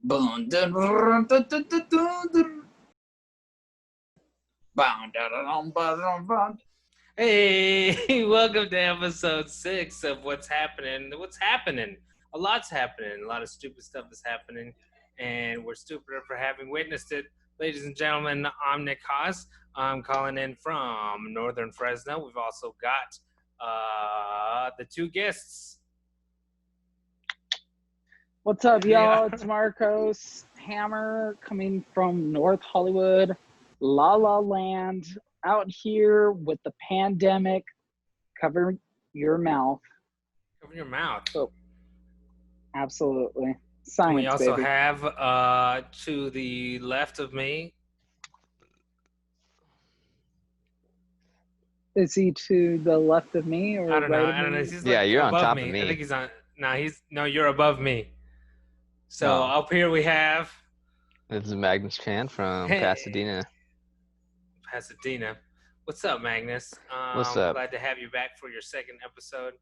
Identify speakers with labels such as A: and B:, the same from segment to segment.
A: Boom,
B: Hey, welcome to episode 6 of What's Happening. What's happening? A lot's happening. A lot of stupid stuff is happening, and we're stupider for having witnessed it. Ladies and gentlemen, I'm Nick Haas. I'm calling in from Northern Fresno. We've also got the two guests.
C: What's up, y'all? It's Marcos Hammer coming from North Hollywood, La La Land, out here with the pandemic. Cover your mouth.
B: Cover your mouth.
C: Oh, absolutely. Science,
B: We also
C: baby.
B: have to the left of me.
C: Is he to the left of me or
B: I don't know.
C: right
B: I don't know.
C: of me?
B: He's
D: Yeah,
B: like
D: you're on
B: above
D: top
B: me.
D: of me.
B: I think he's on. No, you're above me. So
D: Oh.
B: up here we have
D: This is Magnus Chan from
B: Hey.
D: Pasadena.
B: Pasadena. What's up, Magnus?
D: What's up?
B: Glad to have you back for your second episode.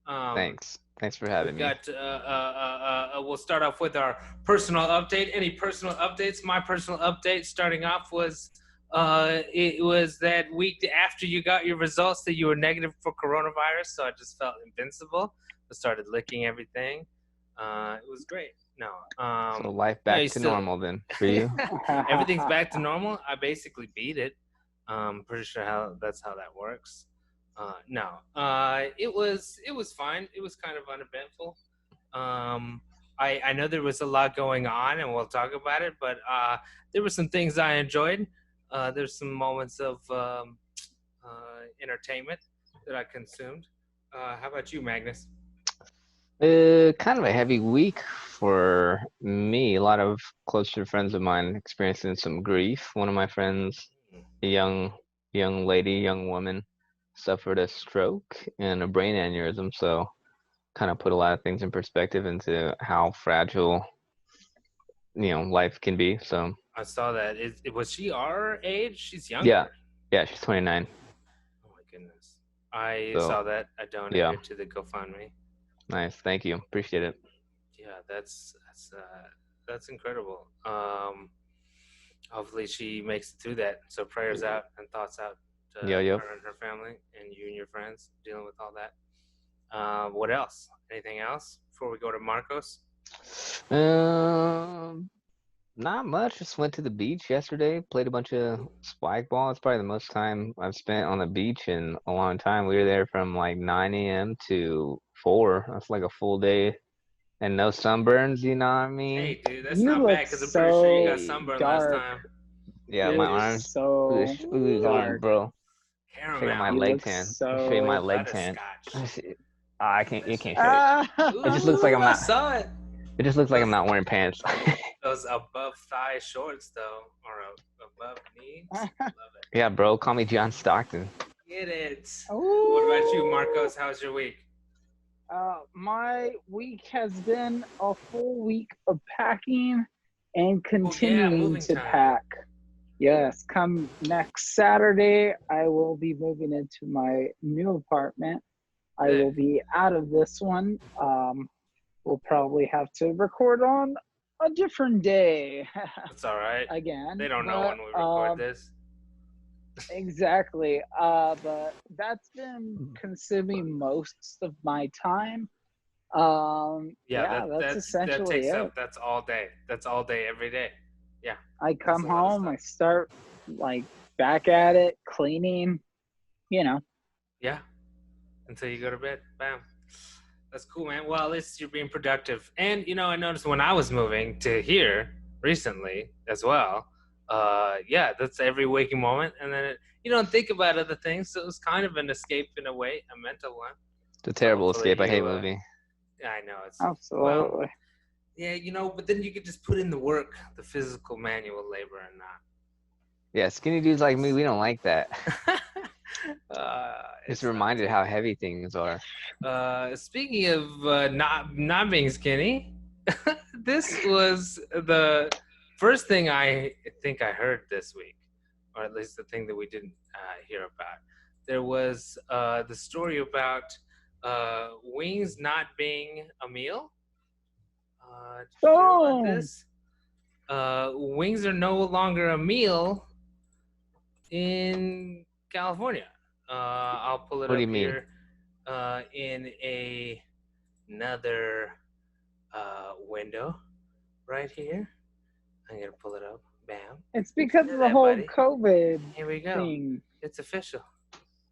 D: Thanks for having
B: We've
D: me.
B: got. We'll start off with our personal update. Any personal updates? My personal update starting off was it was that week after you got your results that you were negative for coronavirus, so I just felt invincible. I started licking everything. It was great. No.
D: So life back
B: you
D: to
B: still-
D: normal then for you.
B: Everything's back to normal. I basically beat it. Pretty sure that's how that works. It was fine. It was kind of uneventful. I know there was a lot going on, and we'll talk about it. But there were some things I enjoyed. There's some moments of entertainment that I consumed. How about you, Magnus?
D: Kind of a heavy week for me. A lot of closer friends of mine experiencing some grief. One of my friends, a young woman, suffered a stroke and a brain aneurysm. So kind of put a lot of things in perspective into how fragile, life can be. So
B: I saw that. Was she our age? She's younger.
D: yeah, she's 29.
B: Oh my goodness. I
D: So,
B: saw that. I donated
D: yeah.
B: to the GoFundMe.
D: Nice, thank you, appreciate it.
B: Yeah, that's incredible. Hopefully she makes it through that. So prayers out and thoughts out to
D: Yo.
B: her and her family and you and your friends dealing with all that. What else? Anything else before we go to Marcos?
D: Not much. Just went to the beach yesterday. Played a bunch of spike ball. It's probably the most time I've spent on the beach in a long time. We were there from like 9 a.m. to 4. That's like a full day, and no sunburns. You know what I mean?
B: Hey, dude, that's
C: You
B: not
C: look
B: bad because I'm pretty sure you got
C: so
B: sunburned
C: dark.
B: last time.
D: Yeah,
C: It
D: my
C: is
D: arms.
C: so dark.
D: Bro.
B: Caramel.
D: Show you my
C: You
D: leg
C: look
D: tan.
C: so
D: Show you my leg tan.
B: butterscotch.
D: I can't. You can't show it.
C: Ah,
D: It just looks like I'm
B: I
D: not-
B: saw it.
D: It just looks like I'm not wearing pants.
B: Those above thigh shorts, though, or above knees. Love it.
D: Yeah, bro. Call me John Stockton.
B: Get it.
C: Ooh.
B: What about you, Marcos? How's your week?
C: My week has been a full week of packing and continuing
B: moving
C: to
B: time.
C: pack. Yes, come next Saturday, I will be moving into my new apartment. I
B: Good.
C: will be out of this one. We'll probably have to record on a different day
B: It's all right.
C: again.
B: They don't know
C: but,
B: when we record this.
C: Exactly. But that's been consuming most of my time. That's
B: that
C: essentially
B: takes
C: it.
B: up. That's all day. That's all day, every day.
C: I come
B: a lot of
C: home, I start like back at it, cleaning,
B: Yeah. Until you go to bed. Bam. That's cool, man. Well, at least you're being productive. And I noticed when I was moving to here recently as well. That's every waking moment, and then you don't think about other things. So it was kind of an escape in a way, a mental one.
D: It's a terrible
B: Hopefully
D: escape. I hate
B: you,
D: moving.
B: I know it's
C: absolutely.
B: Yeah, but then you could just put in the work, the physical manual labor, and not.
D: Yeah, skinny dudes like me, we don't like that.
B: It's
D: Just reminded how heavy things are.
B: Speaking of not being skinny, this was the first thing I think I heard this week, or at least the thing that we didn't hear about. There was the story about wings not being a meal. Did you hear about this? wings are no longer a meal in California. I'll pull it
D: What do you
B: up
D: mean?
B: here in another window right here. I'm gonna pull it up. Bam.
C: It's because
B: See
C: of the
B: that,
C: whole
B: buddy?
C: COVID
B: Here we go.
C: thing.
B: It's official.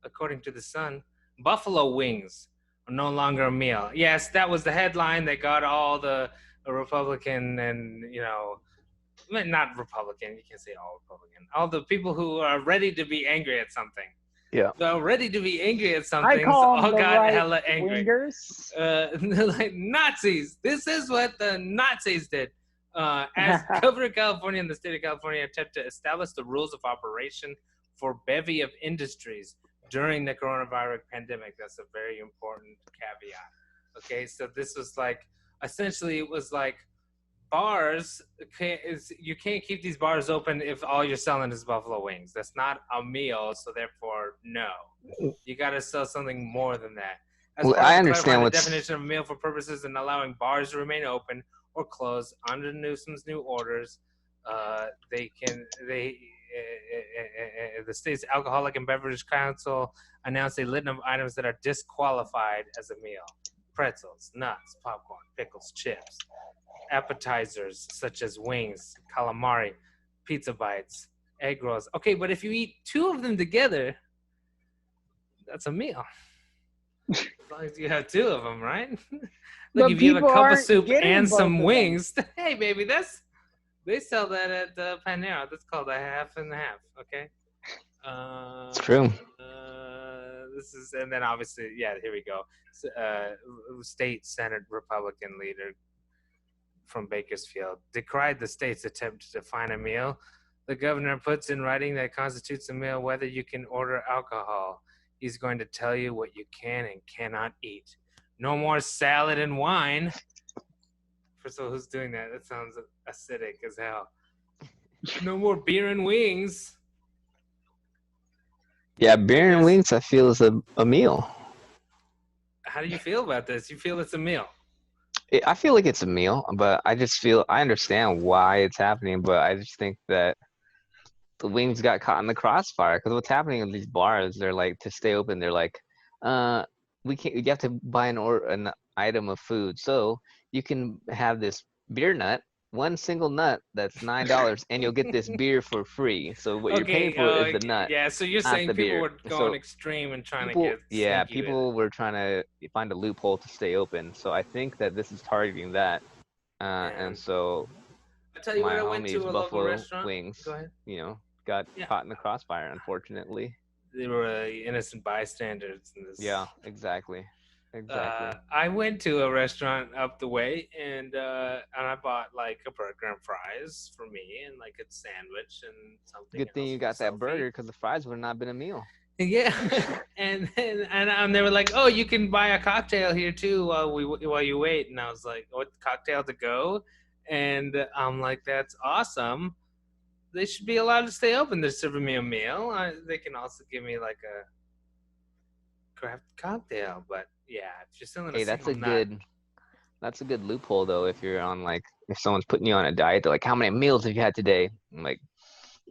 B: According to the Sun, buffalo wings are no longer a meal. Yes, that was the headline that got all the Republican and not Republican. You can't say all Republican. All the people who are ready to be angry at something.
D: Yeah.
B: They're ready to be angry at
C: I
B: something.
C: call them
B: all
C: the
B: got
C: right
B: hella angry.
C: wingers.
B: They're like Nazis. This is what the Nazis did. As Governor of California and the state of California attempt to establish the rules of operation for bevy of industries during the coronavirus pandemic. That's a very important caveat. Okay, so this was like, essentially it was like bars, you can't keep these bars open if all you're selling is buffalo wings. That's not a meal, so therefore, no. You got to sell something more than that. As
D: Well,
B: part
D: I
B: of
D: understand
B: clarifying the
D: what's-
B: definition of a meal for purposes and allowing bars to remain open or closed under Newsom's new orders, the state's Alcoholic and Beverage Council announced a litany of items that are disqualified as a meal: pretzels, nuts, popcorn, pickles, chips, appetizers such as wings, calamari, pizza bites, egg rolls. Okay, but if you eat two of them together, that's a meal. As long as you have two of them, right? Look,
C: But
B: if you have a
C: people
B: cup of
C: aren't
B: soup
C: getting
B: and
C: both
B: some
C: of them.
B: wings, hey, baby, they sell that at Panera. That's called a half and a half. Okay.
D: It's true.
B: And then obviously, yeah, here we go. State Senate Republican leader from Bakersfield decried the state's attempt to define a meal. The governor puts in writing that constitutes a meal whether you can order alcohol. He's going to tell you what you can and cannot eat. No more salad and wine. First of all, who's doing that? That sounds acidic as hell. No more beer and wings.
D: Yeah, beer and wings, I feel, is a meal.
B: How do you feel about this? You feel it's a meal?
D: I feel like it's a meal, but I just feel I understand why it's happening, but I just think that the wings got caught in the crossfire because what's happening in these bars, they're like, to stay open, they're like, we have to buy an item of food, so you can have this beer nut, one single nut that's $9, and you'll get this beer for free. So what you're paying for is the nut.
B: Yeah, so you're
D: not
B: saying
D: the
B: people
D: beer.
B: were going
D: So
B: extreme and trying
D: people,
B: to get
D: yeah,
B: sneaky with
D: people were trying to find a loophole to stay open. So I think that this is targeting that. And so
B: I tell you
D: my
B: what, I went to
D: homies,
B: a local
D: Buffalo
B: restaurant.
D: Wings,
B: Go ahead.
D: Got caught in the crossfire, unfortunately.
B: They were innocent bystanders in this.
D: Yeah, exactly.
B: I went to a restaurant up the way, and I bought like a burger and fries for me, and like a sandwich and something.
D: Good thing you got that burger, because the fries would have not been a meal.
B: Yeah, and they were like, "Oh, you can buy a cocktail here too while you wait." And I was like, "What, cocktail to go?" And I'm like, "That's awesome. They should be allowed to stay open. They're serving me a meal. They can also give me like a craft cocktail." But yeah, if you're selling
D: that's a good loophole though. If you're on if someone's putting you on a diet, they're like, "How many meals have you had today?" I'm like,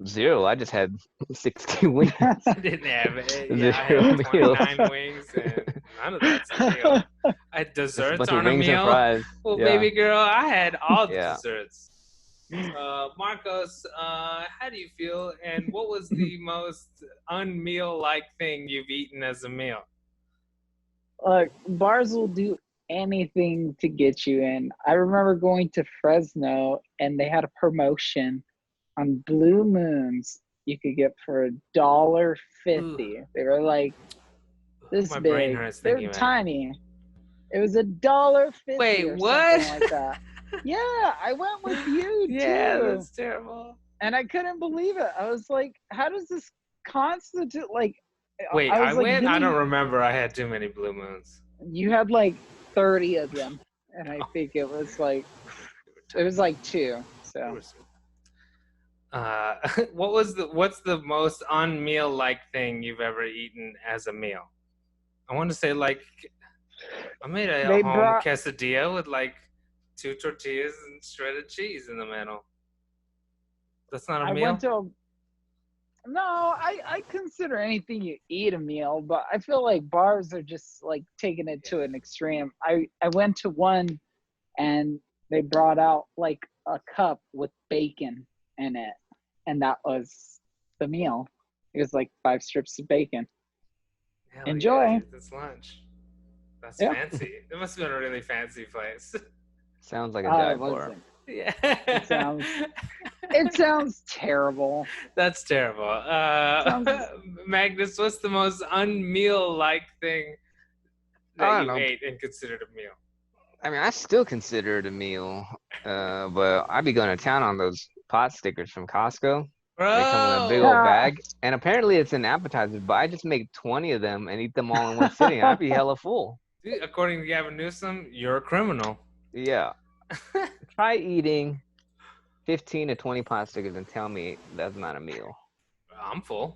D: 0. I just had 16 wings.
B: I didn't have it. Yeah, I had 29 wings, and none of that's a meal. I had desserts on a meal. Well,
D: yeah.
B: Baby girl, I had all the
D: Yeah.
B: desserts. Marcos, how do you feel? And what was the most unmeal-like thing you've eaten as a meal?
C: Bars will do anything to get you in. I remember going to Fresno, and they had a promotion on Blue Moons. You could get for $1.50. They were like this
B: My
C: big.
B: brain hurts
C: They're
B: thinking about it.
C: tiny. It was $1.50.
B: Wait,
C: or
B: what?
C: something like that. Yeah, I went with you
B: Yeah,
C: too.
B: that's terrible.
C: And I couldn't believe it. I was like, how does this constitute
B: Wait,
C: I
B: I
C: was like,
B: went? I
C: "Give
B: don't
C: me-"
B: remember. I had too many Blue Moons.
C: You had 30 of them. And I think it was it was 2. So
B: What's the most unmeal-like thing you've ever eaten as a meal? I want to say I made a home quesadilla with 2 tortillas and shredded cheese in the middle. That's not a
C: I
B: meal?
C: went to a, no, I consider anything you eat a meal, but I feel like bars are just like taking it to an extreme. I went to one and they brought out like a cup with bacon in it, and that was the meal. It was like 5 strips of bacon.
B: Hell
C: Enjoy.
B: yeah, dude. That's lunch. That's
C: Yeah.
B: fancy. It must have been a really fancy place.
D: Sounds like a
C: It
D: dive bar.
C: wasn't.
B: Yeah.
C: It sounds terrible.
B: That's terrible.
C: Sounds-
B: Magnus, what's the most unmeal-like thing
D: I
B: that
D: don't
B: you
D: know.
B: ate and considered a meal?
D: I mean, I still consider it a meal, but I'd be going to town on those pot stickers from Costco. They come in a big
B: Bro,
D: old
C: Ah.
D: bag, and apparently it's an appetizer, but I just make 20 of them and eat them all in one sitting. I'd be hella full.
B: dude, according to Gavin Newsom, you're a criminal.
D: Yeah. Try eating 15 to 20 pot stickers and tell me that's not a meal.
B: I'm full.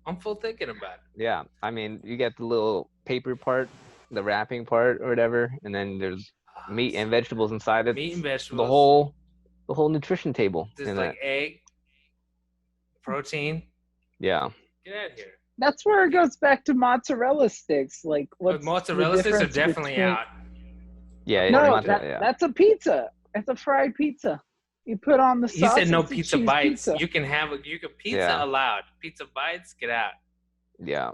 B: I'm full thinking about it.
D: Yeah. I mean, you get the little paper part, the wrapping part or whatever, and then there's meat and vegetables inside it.
B: Meat and
D: The
B: vegetables.
D: whole nutrition table
B: Just
D: in
B: like
D: that.
B: egg, protein.
D: Yeah.
B: Get out of here.
C: That's where it goes back to mozzarella sticks. Like
B: But
C: what's
B: mozzarella
C: the
B: sticks are
C: difference
B: definitely
C: between-
B: out.
D: Yeah.
C: No,
D: mozzarella, yeah.
C: that's a pizza. It's a fried pizza. You put on the
B: He
C: sauce.
B: said no
C: it's a
B: pizza
C: cheese
B: bites.
C: pizza.
B: You can pizza
D: Yeah.
B: allowed. Pizza bites, get out.
D: Yeah.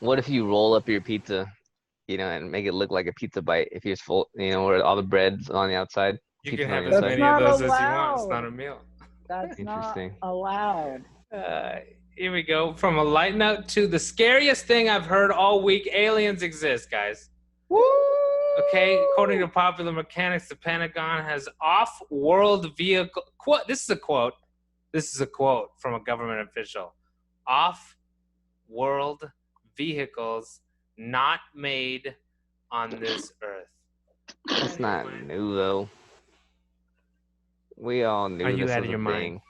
D: What if you roll up your pizza, and make it look like a pizza bite if you're full, where all the bread's on the outside?
B: You
D: Pizza
B: can
D: on
B: have
D: the
B: as
D: inside.
B: many of
C: That's
B: those
C: not
B: as you want. It's
C: allowed.
B: not a meal.
C: That's not
D: Interesting.
C: allowed.
B: Here we go. From a light note to the scariest thing I've heard all week: aliens exist, guys.
C: Woo!
B: Okay, according to Popular Mechanics, the Pentagon has off-world vehicle. This is a quote. This is a quote from a government official. Off-world vehicles not made on this earth.
D: That's not new though. We all knew
B: Are you
D: this
B: out
D: was
B: of your
D: a
B: mind?
D: thing.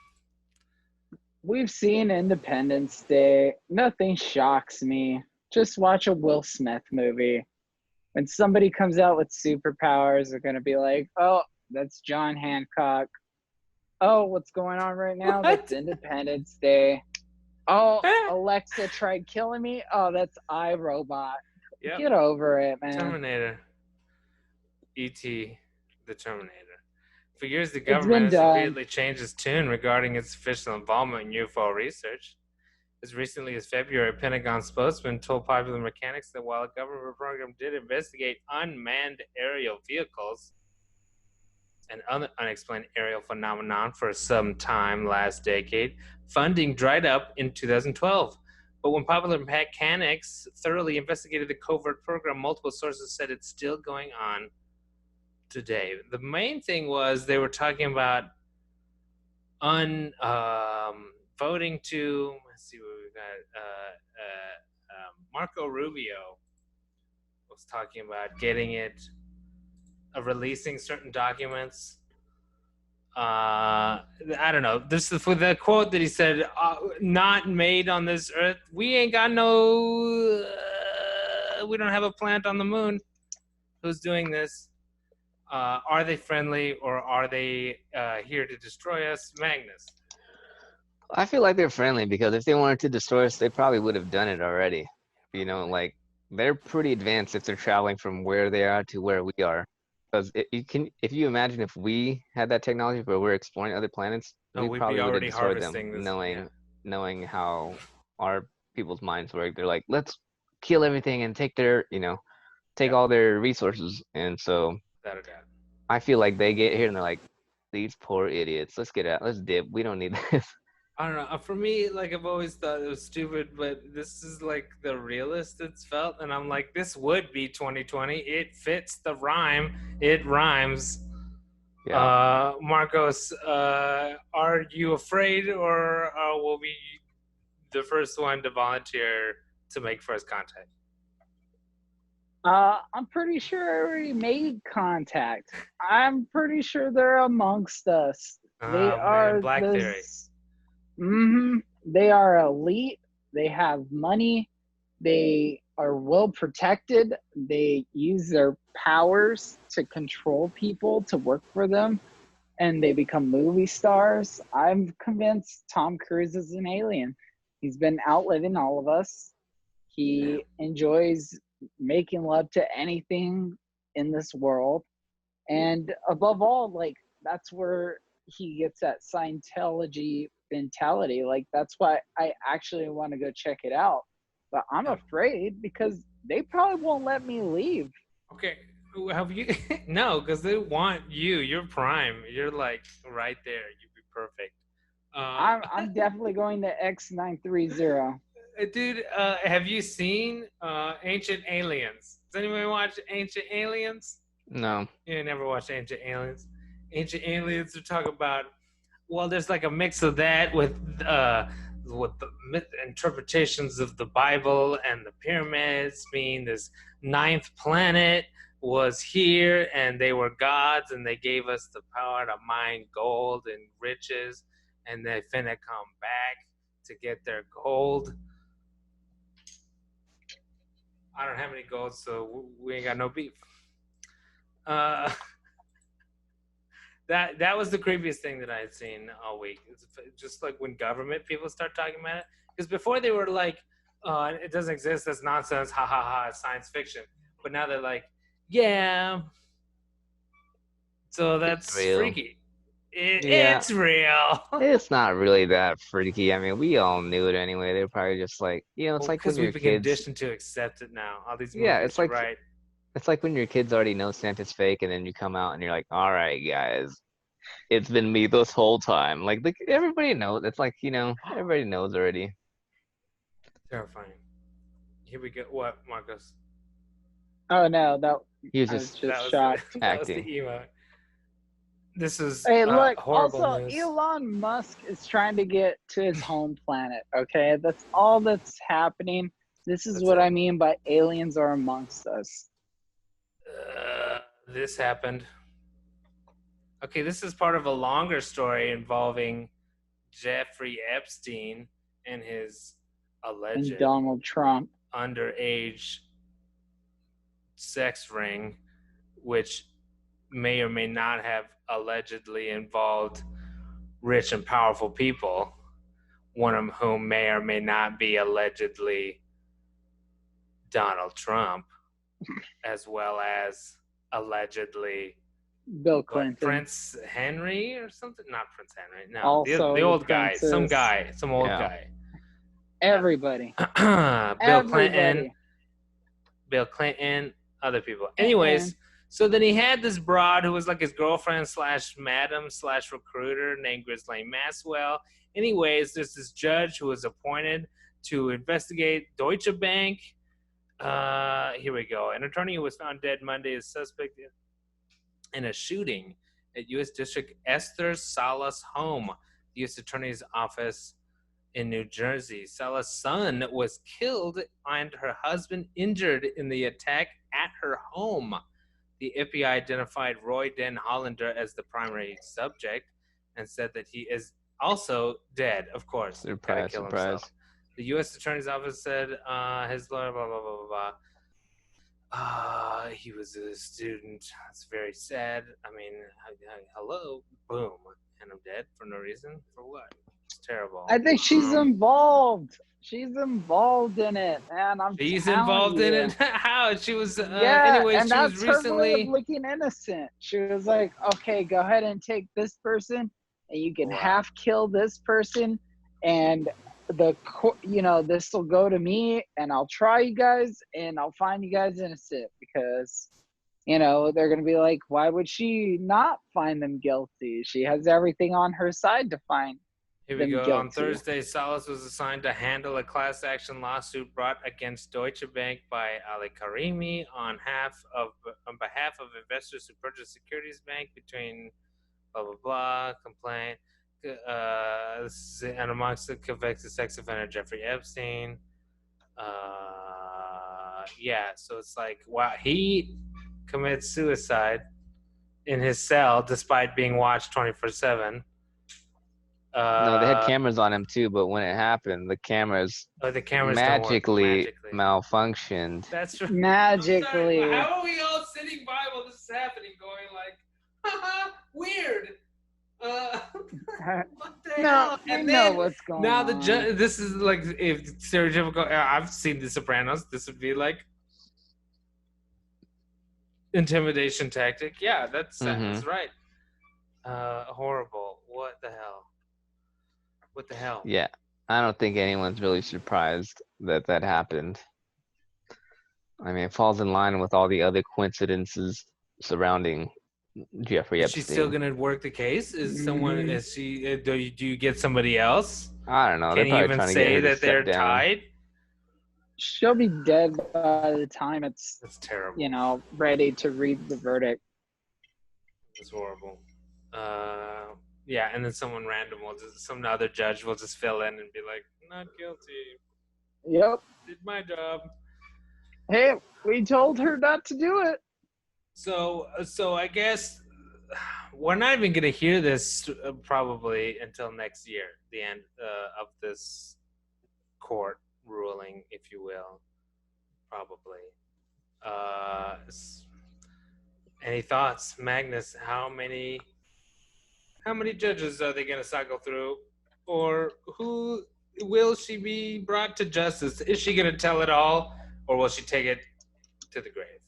C: We've seen Independence Day. Nothing shocks me. Just watch a Will Smith movie. When somebody comes out with superpowers, they're going to be like, oh, that's John Hancock. Oh, what's going on right now?
B: What?
C: That's Independence Day. Oh, Alexa tried killing me. Oh, that's iRobot.
B: Yep.
C: Get over it, man.
B: Terminator. E.T. the Terminator. For years, the
C: been
B: government has
C: done.
B: repeatedly changed its tune regarding its official involvement in UFO research. As recently as February, a Pentagon spokesman told Popular Mechanics that while a government program did investigate unmanned aerial vehicles, an unexplained aerial phenomenon for some time last decade, funding dried up in 2012. But when Popular Mechanics thoroughly investigated the covert program, multiple sources said it's still going on today. The main thing was they were talking about voting to, let's see what we got. Marco Rubio was talking about getting it, releasing certain documents. I don't know. This is for the quote that he said, "Not made on this earth. We ain't got no. We don't have a plant on the moon. Who's doing this? Are they friendly or are they here to destroy us?" Magnus.
D: I feel like they're friendly because if they wanted to destroy us, they probably would have done it already. Like they're pretty advanced if they're traveling from where they are to where we are. Because if you imagine if we had that technology where we're exploring other planets,
B: Oh,
D: we
B: we'd
D: probably
B: be
D: would have
B: already
D: destroyed
B: harvesting
D: them,
B: this.
D: knowing how our people's minds work. They're like, let's kill everything and take their, all their resources. And so
B: Without a doubt.
D: I feel like they get here and they're like, these poor idiots. Let's get out. Let's dip. We don't need this.
B: I don't know. For me, like I've always thought it was stupid, but this is like the realest it's felt, and I'm like, this would be 2020. It fits the rhyme. It rhymes.
D: Yeah.
B: Marcos, are you afraid, or will be the first one to volunteer to make first contact?
C: I'm pretty sure I already made contact. I'm pretty sure they're amongst us. They are
B: Black Theory.
C: They are elite. They have money. They are well protected. They use their powers to control people to work for them. and they become movie stars. I'm convinced Tom Cruise is an alien. He's been outliving all of us. He enjoys making love to anything in this world. And above all, like, that's where he gets that Scientology mentality. Like, that's why I actually want to go check it out. But I'm afraid because they probably won't let me leave.
B: Okay, have you? No, because they want you. You're prime. You're like right there. You'd be perfect.
C: I'm definitely going to X930.
B: Dude, have you seen Ancient Aliens? Does anyone watch Ancient Aliens?
D: No.
B: You never watched Ancient Aliens. Ancient Aliens are talking about. Well, there's like a mix of that with the interpretations of the Bible and the pyramids, meaning this ninth planet was here and they were gods and they gave us the power to mine gold and riches, and they finna come back to get their gold. I don't have any gold, so we ain't got no beef. That was the creepiest thing that I had seen all week. It's just like when government people start talking about it, because before they were like, "It doesn't exist. That's nonsense. Ha ha ha. It's science fiction." But now they're like, "Yeah." So that's freaky. It's real.
D: It's not really that freaky. I mean, we all knew it anyway. They're probably just like, it's like when your
B: we've been
D: kids.
B: conditioned to accept it now. All these movies,
D: Yeah, it's like
B: right.
D: It's like when your kids already know Santa's fake, and then you come out and you're like, "All right, guys, it's been me this whole time." Like everybody knows. It's like everybody knows already.
B: Terrifying. Here we go. What, Marcos?
C: Oh no,
D: he was
C: I was
D: just
C: shocked.
D: acting.
B: That was the emo. This is
C: hey, look.
B: horrible
C: Also,
B: news.
C: Elon Musk is trying to get to his home planet. Okay, that's all that's happening. This is what I mean by aliens are amongst us.
B: This happened. Okay, this is part of a longer story involving Jeffrey Epstein and his alleged
C: and Donald Trump
B: underage sex ring, which may or may not have allegedly involved rich and powerful people, one of whom may or may not be allegedly Donald Trump, as well as allegedly
C: Bill Clinton,
B: Prince Henry or something. Not Prince Henry. No,
C: also
B: the old guy,
C: princes.
B: some old guy.
C: Everybody.
B: Bill Clinton, other people. Anyways, so then he had this broad who was like his girlfriend / madam / recruiter named Ghislaine Maxwell. Anyways, there's this judge who was appointed to investigate Deutsche Bank. Here we go. An attorney who was found dead Monday is suspect in a shooting at U.S. District Esther Salah's home, the U.S. Attorney's Office in New Jersey. Salah's son was killed and her husband injured in the attack at her home. The FBI identified Roy Den Hollander as the primary subject and said that he is also dead, of course.
D: Surprise.
B: The U.S. Attorney's Office said his lawyer, blah, blah, blah, blah, blah. He was a student. That's very sad. I mean, hello, boom, and I'm dead for no reason. For what? It's terrible.
C: I think she's involved. She's involved in it, man.
B: She's involved in it? How? She was,
C: yeah,
B: anyways,
C: and
B: she
C: that's
B: was recently...
C: her way of looking innocent. She was like, okay, go ahead and take this person, and you can half kill this person, and this will go to me, and I'll try you guys, and I'll find you guys innocent, because, they're going to be like, why would she not find them guilty? She has everything on her side to find.
B: Here we go. On Thursday, Salas was assigned to handle a class action lawsuit brought against Deutsche Bank by Ali Karimi on behalf of investors who purchased Securities Bank between blah blah blah complaint and amongst the convicted sex offender Jeffrey Epstein. So it's like, wow, he commits suicide in his cell despite being watched 24/7.
D: No, they had cameras on him too, but when it happened, the cameras magically malfunctioned.
B: That's right.
C: Magically.
B: How are we all sitting by while this is happening, going like, haha, weird? What the
C: No,
B: hell?
C: we
B: And
C: know
B: then
C: what's going
B: now
C: on.
B: the judge. This is like if stereotypical. I've seen The Sopranos. This would be like intimidation tactic. Yeah, that sounds right. Horrible. What the hell? What the hell?
D: Yeah, I don't think anyone's really surprised that that happened. I mean, it falls in line with all the other coincidences surrounding Jeffrey
B: Is she still
D: Epstein.
B: gonna work the case? Is someone?
C: Mhm.
B: Is she? Do you get somebody else?
D: I don't know. They're
B: Can you
D: probably
B: even
D: trying to get
B: say
D: her to
B: that they're
D: step down.
B: tied?
C: She'll be dead by the time it's,
B: That's terrible.
C: ready to read the verdict.
B: It's horrible. Yeah, and then someone random some other judge will just fill in and be like, "Not guilty.
C: Yep.
B: Did my job."
C: Hey, we told her not to do it.
B: So I guess we're not even gonna hear this probably until next year, the end of this court ruling, if you will, probably. Any thoughts, Magnus? How many judges are they gonna cycle through, or who will she be brought to justice? Is she gonna tell it all, or will she take it to the grave?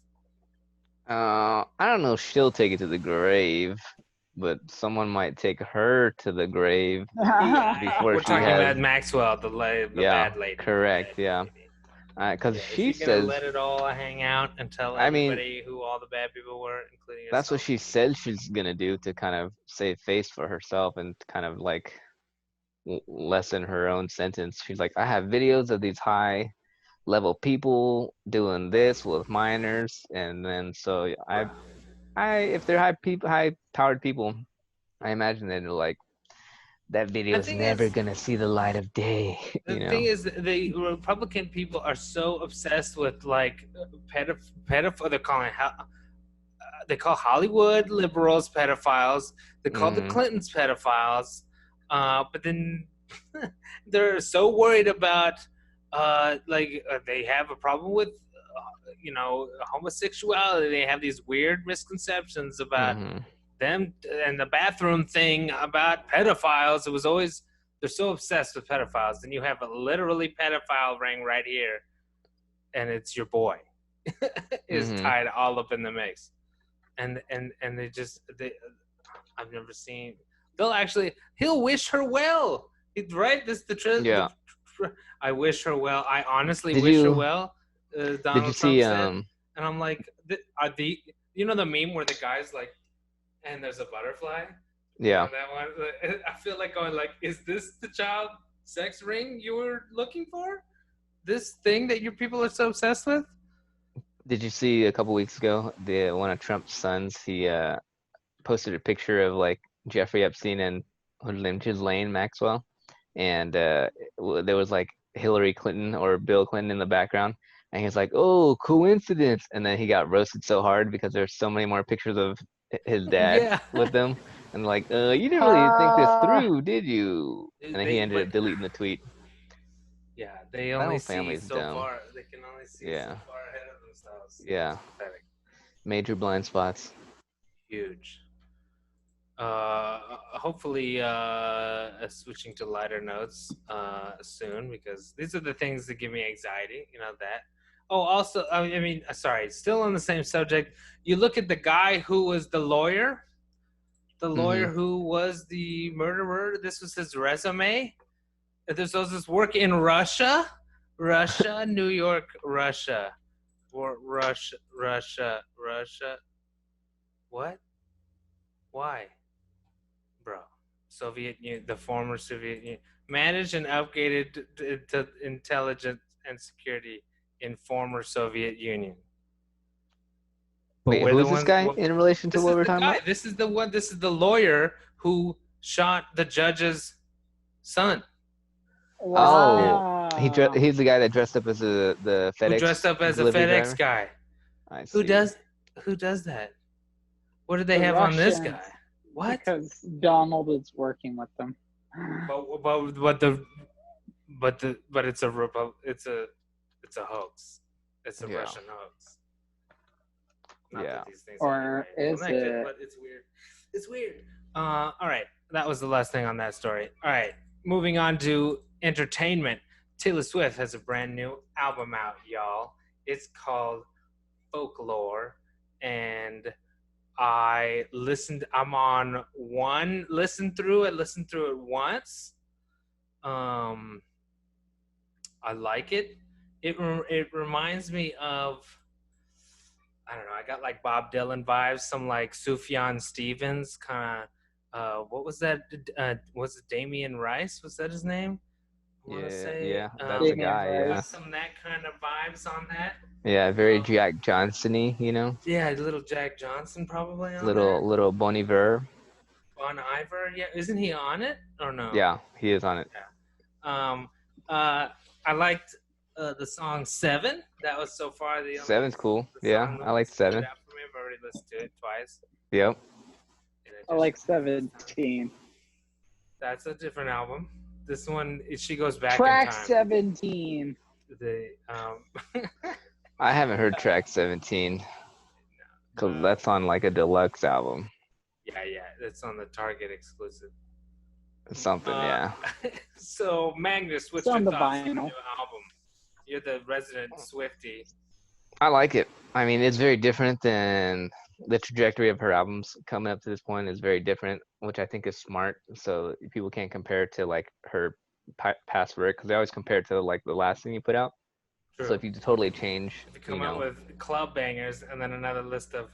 D: I don't know if she'll take it to the grave, but someone might take her to the grave before
B: We're
D: she
B: talking
D: has.
B: about Maxwell, the
D: Yeah,
B: bad lady.
D: correct. Yeah, because
B: Yeah,
D: she
B: is she gonna
D: says.
B: let it all hang out and tell
D: I mean,
B: everybody who all the bad people were, including
D: that's what
B: herself?
D: she said she's gonna do to kind of save face for herself and kind of like lessen her own sentence. She's like, I have videos of these high level people doing this with minors, and then so if they're high powered people, I imagine they're like, that
B: I
D: video's
B: think
D: never
B: it's
D: gonna see the light of day,
B: the
D: you
B: thing
D: know?
B: is the Republican people are so obsessed with like pedophile. They call Hollywood liberals pedophiles. They call the
D: Mm,
B: Clintons pedophiles. But then they're so worried about they have a problem with homosexuality. They have these weird misconceptions about
D: mm-hmm,
B: them and the bathroom thing about pedophiles. It was always they're so obsessed with pedophiles. And you have a literally pedophile ring right here, and it's your boy is
D: mm-hmm.
B: tied all up in the mix. And they I've never seen. He'll wish her well. Right? This
D: Yeah.
B: I wish her well. I honestly
D: Did
B: wish her
D: you
B: well.
D: did you
B: Donald Trump
D: see
B: said, and I'm like, are the the meme where the guy's like, and there's a butterfly.
D: yeah.
B: That one. I feel like going like, is this the child sex ring you were looking for? This thing that your people are so obsessed with?
D: Did you see a couple weeks ago the one of Trump's sons? He posted a picture of like Jeffrey Epstein and what's his name, Ghislaine Maxwell, and there was like Hillary Clinton or Bill Clinton in the background, and he's like, "Oh, coincidence!" And then he got roasted so hard because there's so many more pictures of his dad
B: Yeah.
D: with them, and like, you didn't really think this
C: Ha!
D: through, did you? And then he ended
B: But
D: up deleting the tweet.
B: yeah, they
D: That
B: only
D: whole
B: see
D: family's
B: so
D: dumb.
B: far. They can only see so
D: Yeah,
B: far ahead of themselves.
D: yeah.
B: It's pathetic.
D: Major blind spots.
B: Huge. Hopefully, switching to lighter notes soon, because these are the things that give me anxiety. You know that. Oh, also, I mean, sorry, still on the same subject. You look at the guy who was the lawyer
D: Mm-hmm.
B: who was the murderer. This was his resume. There's this work in Russia, New York, Russia, or Russia. What? Why? Bro, Soviet Union, the former Soviet Union, managed and upgraded intelligence and security in former Soviet Union. But
D: Wait,
B: we're
D: who
B: the
D: is this
B: ones.
D: guy in relation to
B: This
D: what
B: is
D: we're
B: the
D: talking
B: guy.
D: about?
B: This is the one. This is the lawyer who shot the judge's son.
D: Oh,
C: Wow.
D: he's the guy that dressed up as the
B: Who dressed
D: FedEx
B: up as a
D: delivery
B: FedEx
D: driver.
B: guy.
D: I
B: Who
D: see.
B: does that? What did they
C: The
B: have on this
C: Russians,
B: guy? What?
C: because Donald is working with them.
B: But it's a hoax. It's a
D: Yeah.
B: Russian hoax. Not
D: Yeah.
B: that these things
C: Or
B: are
C: is
B: connected,
C: it?
B: but it's weird. It's weird. All right. that was the last thing on that story. All right, moving on to entertainment. Taylor Swift has a brand new album out, y'all. It's called Folklore, and I'm on one listen through it. Listened through it once. Um, I like it. It reminds me of, I don't know. I got like Bob Dylan vibes, some like Sufjan Stevens kind of. What was that? Was it Damien Rice? Was that his name? I want to say.
D: Yeah, that's a
C: Damien
D: guy. Yeah,
B: Got
C: Rice.
B: some that kind of vibes on that.
D: yeah, very
B: Um,
D: Jack Johnson-y, you know,
B: yeah, little Jack Johnson probably on there.
D: little Bon Iver.
B: Bon Iver, yeah, isn't he on it or no?
D: Yeah, he is on it.
B: Um, I liked the song Seven. That was so far the only
D: Seven's cool.
B: the
D: Yeah,
B: song
D: I
B: that
D: like
B: stood
D: 7.
B: out for me. I've already listened to it twice.
D: Yep.
B: And it
C: I like 17.
B: That's a different album. This one, she goes back
C: Track
B: in time.
C: 17.
B: The
D: I haven't heard track 17 because that's on like a deluxe album.
B: yeah, that's on the Target exclusive.
D: Something, yeah.
B: So Magnus, what's
C: It's on
B: your
C: the
B: thoughts on the
C: vinyl.
B: new album? You're the resident Swiftie.
D: I like it. I mean, it's very different than the trajectory of her albums coming up to this point is very different, which I think is smart. So people can't compare it to like her past work because they always compare it to like the last thing you put out.
B: True.
D: So if you totally change,
B: If you come out with club bangers and then another list of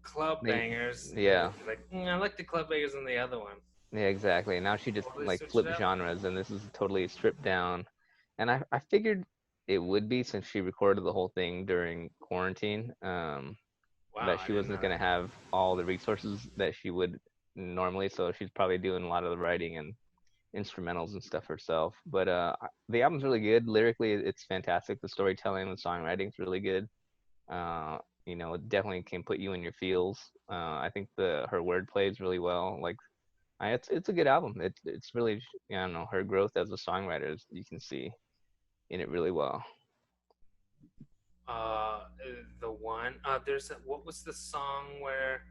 B: club bangers,
D: yeah,
B: like I like the club bangers on the other one.
D: yeah, exactly. Now she just
B: Totally
D: like
B: switch it
D: flipped
B: up.
D: genres, and this is totally stripped down. And I figured it would be since she recorded the whole thing during quarantine.
B: Wow,
D: That
B: I
D: she
B: didn't know
D: wasn't gonna
B: that.
D: have all the resources that she would normally, so she's probably doing a lot of the writing and instrumentals and stuff herself. But the album's really good. Lyrically, it's fantastic. The storytelling, the songwriting's really good. You know, it definitely can put you in your feels. I think her word plays really well. Like, it's a good album. It's really, I don't know, her growth as a songwriter you can see in it really well.
B: Uh, the one there's what was the song where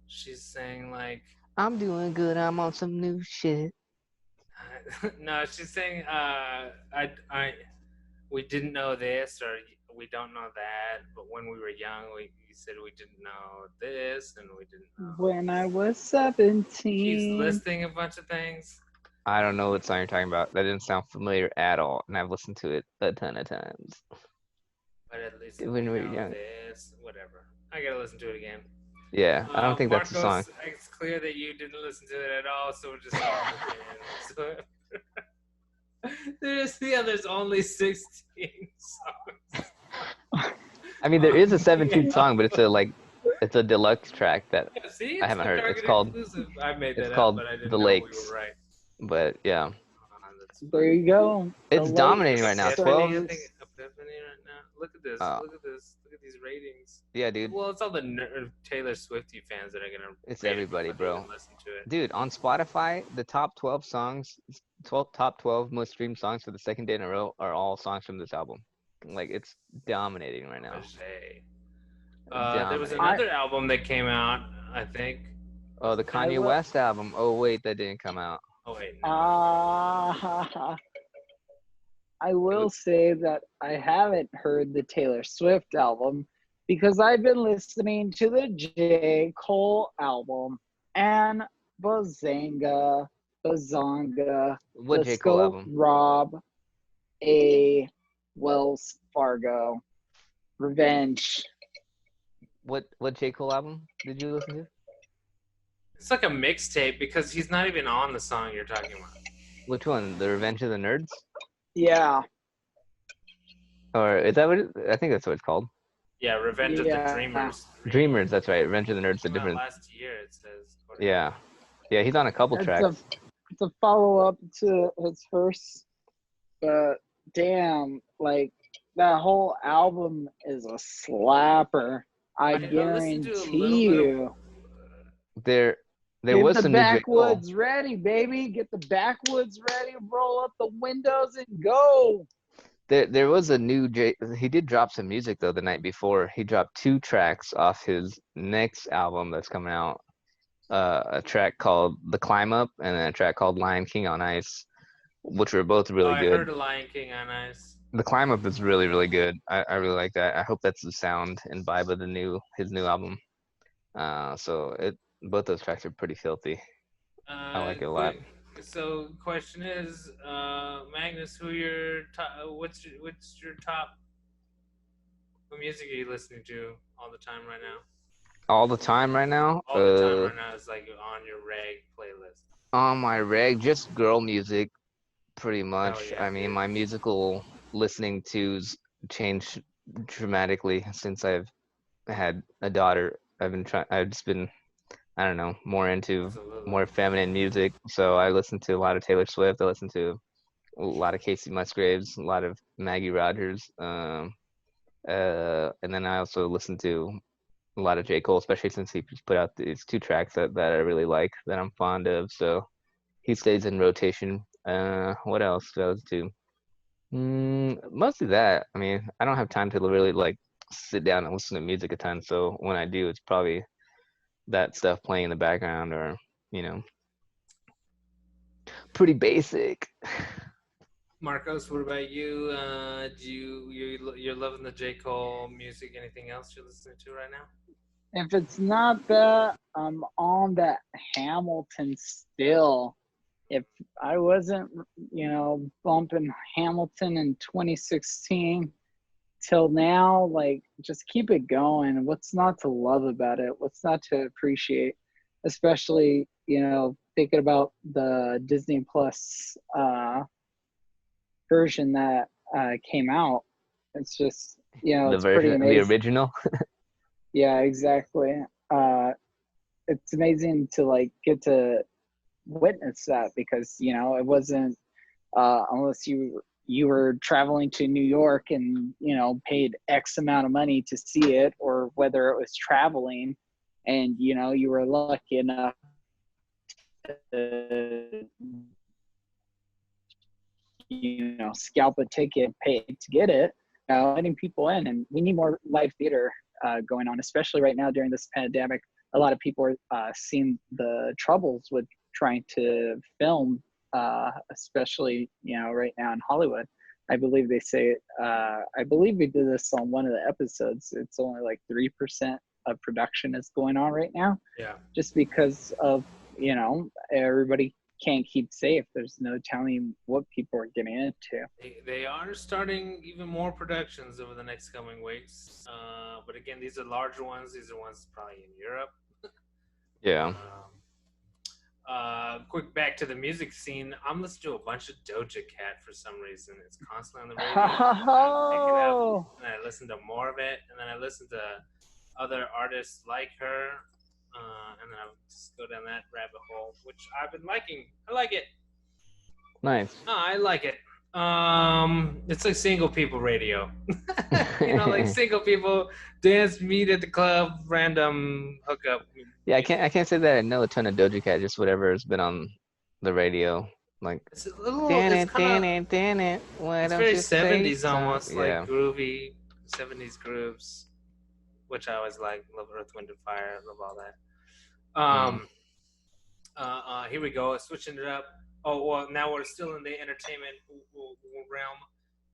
B: she's saying like
D: I'm doing good. I'm on some new shit.
B: no, she's saying I we didn't know this or we don't know that, but when we were young, we said we didn't know this and we didn't know.
C: When I was
B: Keeps
C: 17.
B: listing a bunch of things.
D: I don't know what song you're talking about. That didn't sound familiar at all, and I've listened to it a ton of times.
B: But at least
D: When
B: we
D: we were
B: know
D: young.
B: this, whatever. I gotta listen to it again.
D: Yeah, I don't think that's the song.
B: Marcos, it's clear that you didn't listen to it at all, so we're just so, there's only 16 songs.
D: I mean, there is a 17th song, but it's a deluxe track that
B: Yeah, see,
D: I haven't
B: the
D: heard.
B: Target
D: It's called
B: exclusive. I made
D: it's
B: that
D: called
B: up, but I didn't
D: The
B: know
D: Lakes.
B: we were right.
D: But yeah,
B: That's
C: There you go.
D: it's
C: The
D: dominating
C: Lakes
D: right now.
B: Epiphany,
D: 12.
B: I think Epiphany right now. Look at this.
D: Uh,
B: Look at this. Look at these ratings.
D: yeah, dude.
B: Well, it's all the Taylor Swiftie fans that are gonna.
D: It's
B: rate it
D: everybody,
B: before they
D: bro.
B: even listen to it.
D: Dude, on Spotify, the top 12 songs, top 12 most streamed songs for the second day in a row are all songs from this album. Like, it's dominating right now.
B: Jay.
D: Dominating.
B: There was another album that came out, I think.
D: Oh, the Kanye West album. Oh, wait, that didn't come out.
B: Oh wait. No.
C: I will say that I haven't heard the Taylor Swift album because I've been listening to the J. Cole album and Bazanga,
D: What J.
C: Let's
D: Cole
C: Go
D: album?
C: Rob, A, Wells Fargo, Revenge.
D: What J. Cole album did you listen to?
B: It's like a mixtape because he's not even on the song you're talking about.
D: Which one? The Revenge of the Nerds?
C: Yeah.
D: Or is that what I think that's what it's called?
B: Yeah, Revenge of the Dreamers.
D: Dreamers, that's right. Revenge of the Nerds is a different.
B: Last year, it says.
D: Yeah. Yeah, he's on a couple tracks.
C: It's a follow-up to his first, but damn, like, that whole album is a slapper. I guarantee you.
D: There
C: Get
D: was
C: the
D: some new J. Cole.
C: backwoods ready, baby. Get the backwoods ready. Roll up the windows and go.
D: There was a new he did drop some music though the night before. He dropped 2 tracks off his next album that's coming out. a track called The Climb Up and then a track called Lion King on Ice, which were both really
B: I
D: good.
B: heard of Lion King on Ice.
D: The Climb Up is really, really good. I really like that. I hope that's the sound and vibe of his new album. So both those tracks are pretty filthy. I like it a lot.
B: Quick. So, question is, Magnus, what's your top? What music are you listening to all the time right now?
D: All the time right now?
B: All the time right now is like on your reg playlist.
D: On my reg, just girl music, pretty much.
B: Yeah,
D: I mean,
B: dude.
D: my musical listening to's changed dramatically since I've had a daughter. I've just been, I don't know, more into
B: Absolutely.
D: more feminine music. So I listen to a lot of Taylor Swift. I listen to a lot of Casey Musgraves, a lot of Maggie Rogers. And then I also listen to a lot of J. Cole, especially since he put out these two tracks that I really like, that I'm fond of. So he stays in rotation. What else do I listen to? Mostly that. I mean, I don't have time to really like sit down and listen to music a ton. So when I do, it's probably that stuff playing in the background, or you know, pretty basic.
B: Marcos, what about you? You're loving the J. Cole music? Anything else you're listening to right now?
C: If it's not that, I'm on that Hamilton still. If I wasn't, bumping Hamilton in 2016 till now, like, just keep it going. What's not to love about it? What's not to appreciate? Especially, thinking about the Disney Plus version that came out. It's just, it's pretty amazing.
D: The original.
C: Yeah, exactly. It's amazing to like get to witness that, because it wasn't unless you were traveling to New York and paid X amount of money to see it, or whether it was traveling and you were lucky enough to scalp a ticket, pay to get it. Letting people in, and we need more live theater going on, especially right now during this pandemic. A lot of people are seeing the troubles with trying to film, especially right now in Hollywood. I believe they say I believe we did this on one of the episodes. It's only like 3% of production is going on right now.
B: Yeah.
C: Just because of everybody can't keep safe. There's no telling what people are getting into.
B: They are starting even more productions over the next coming weeks. But again, these are larger ones. These are ones probably in Europe.
D: Yeah.
B: Quick back to the music scene. I'm listening to a bunch of Doja Cat for some reason. It's constantly on the radio. I pick it up and I listen to more of it, and then I listen to other artists like her. And then I just go down that rabbit hole, which I've been liking. I like it.
D: Nice.
B: No, I like it. It's like single people radio. Like single people dance, meet at the club, random hookup.
D: Yeah, I can't say that I know a ton of Doja Cat. Just whatever has been on the radio, like.
B: It's a little.
D: It's
B: very 70s almost, like
D: yeah.
B: groovy 70s grooves, which I always like. Love Earth, Wind, and Fire. Love all that. Here we go. Switching it up. Oh, well, now we're still in the entertainment realm,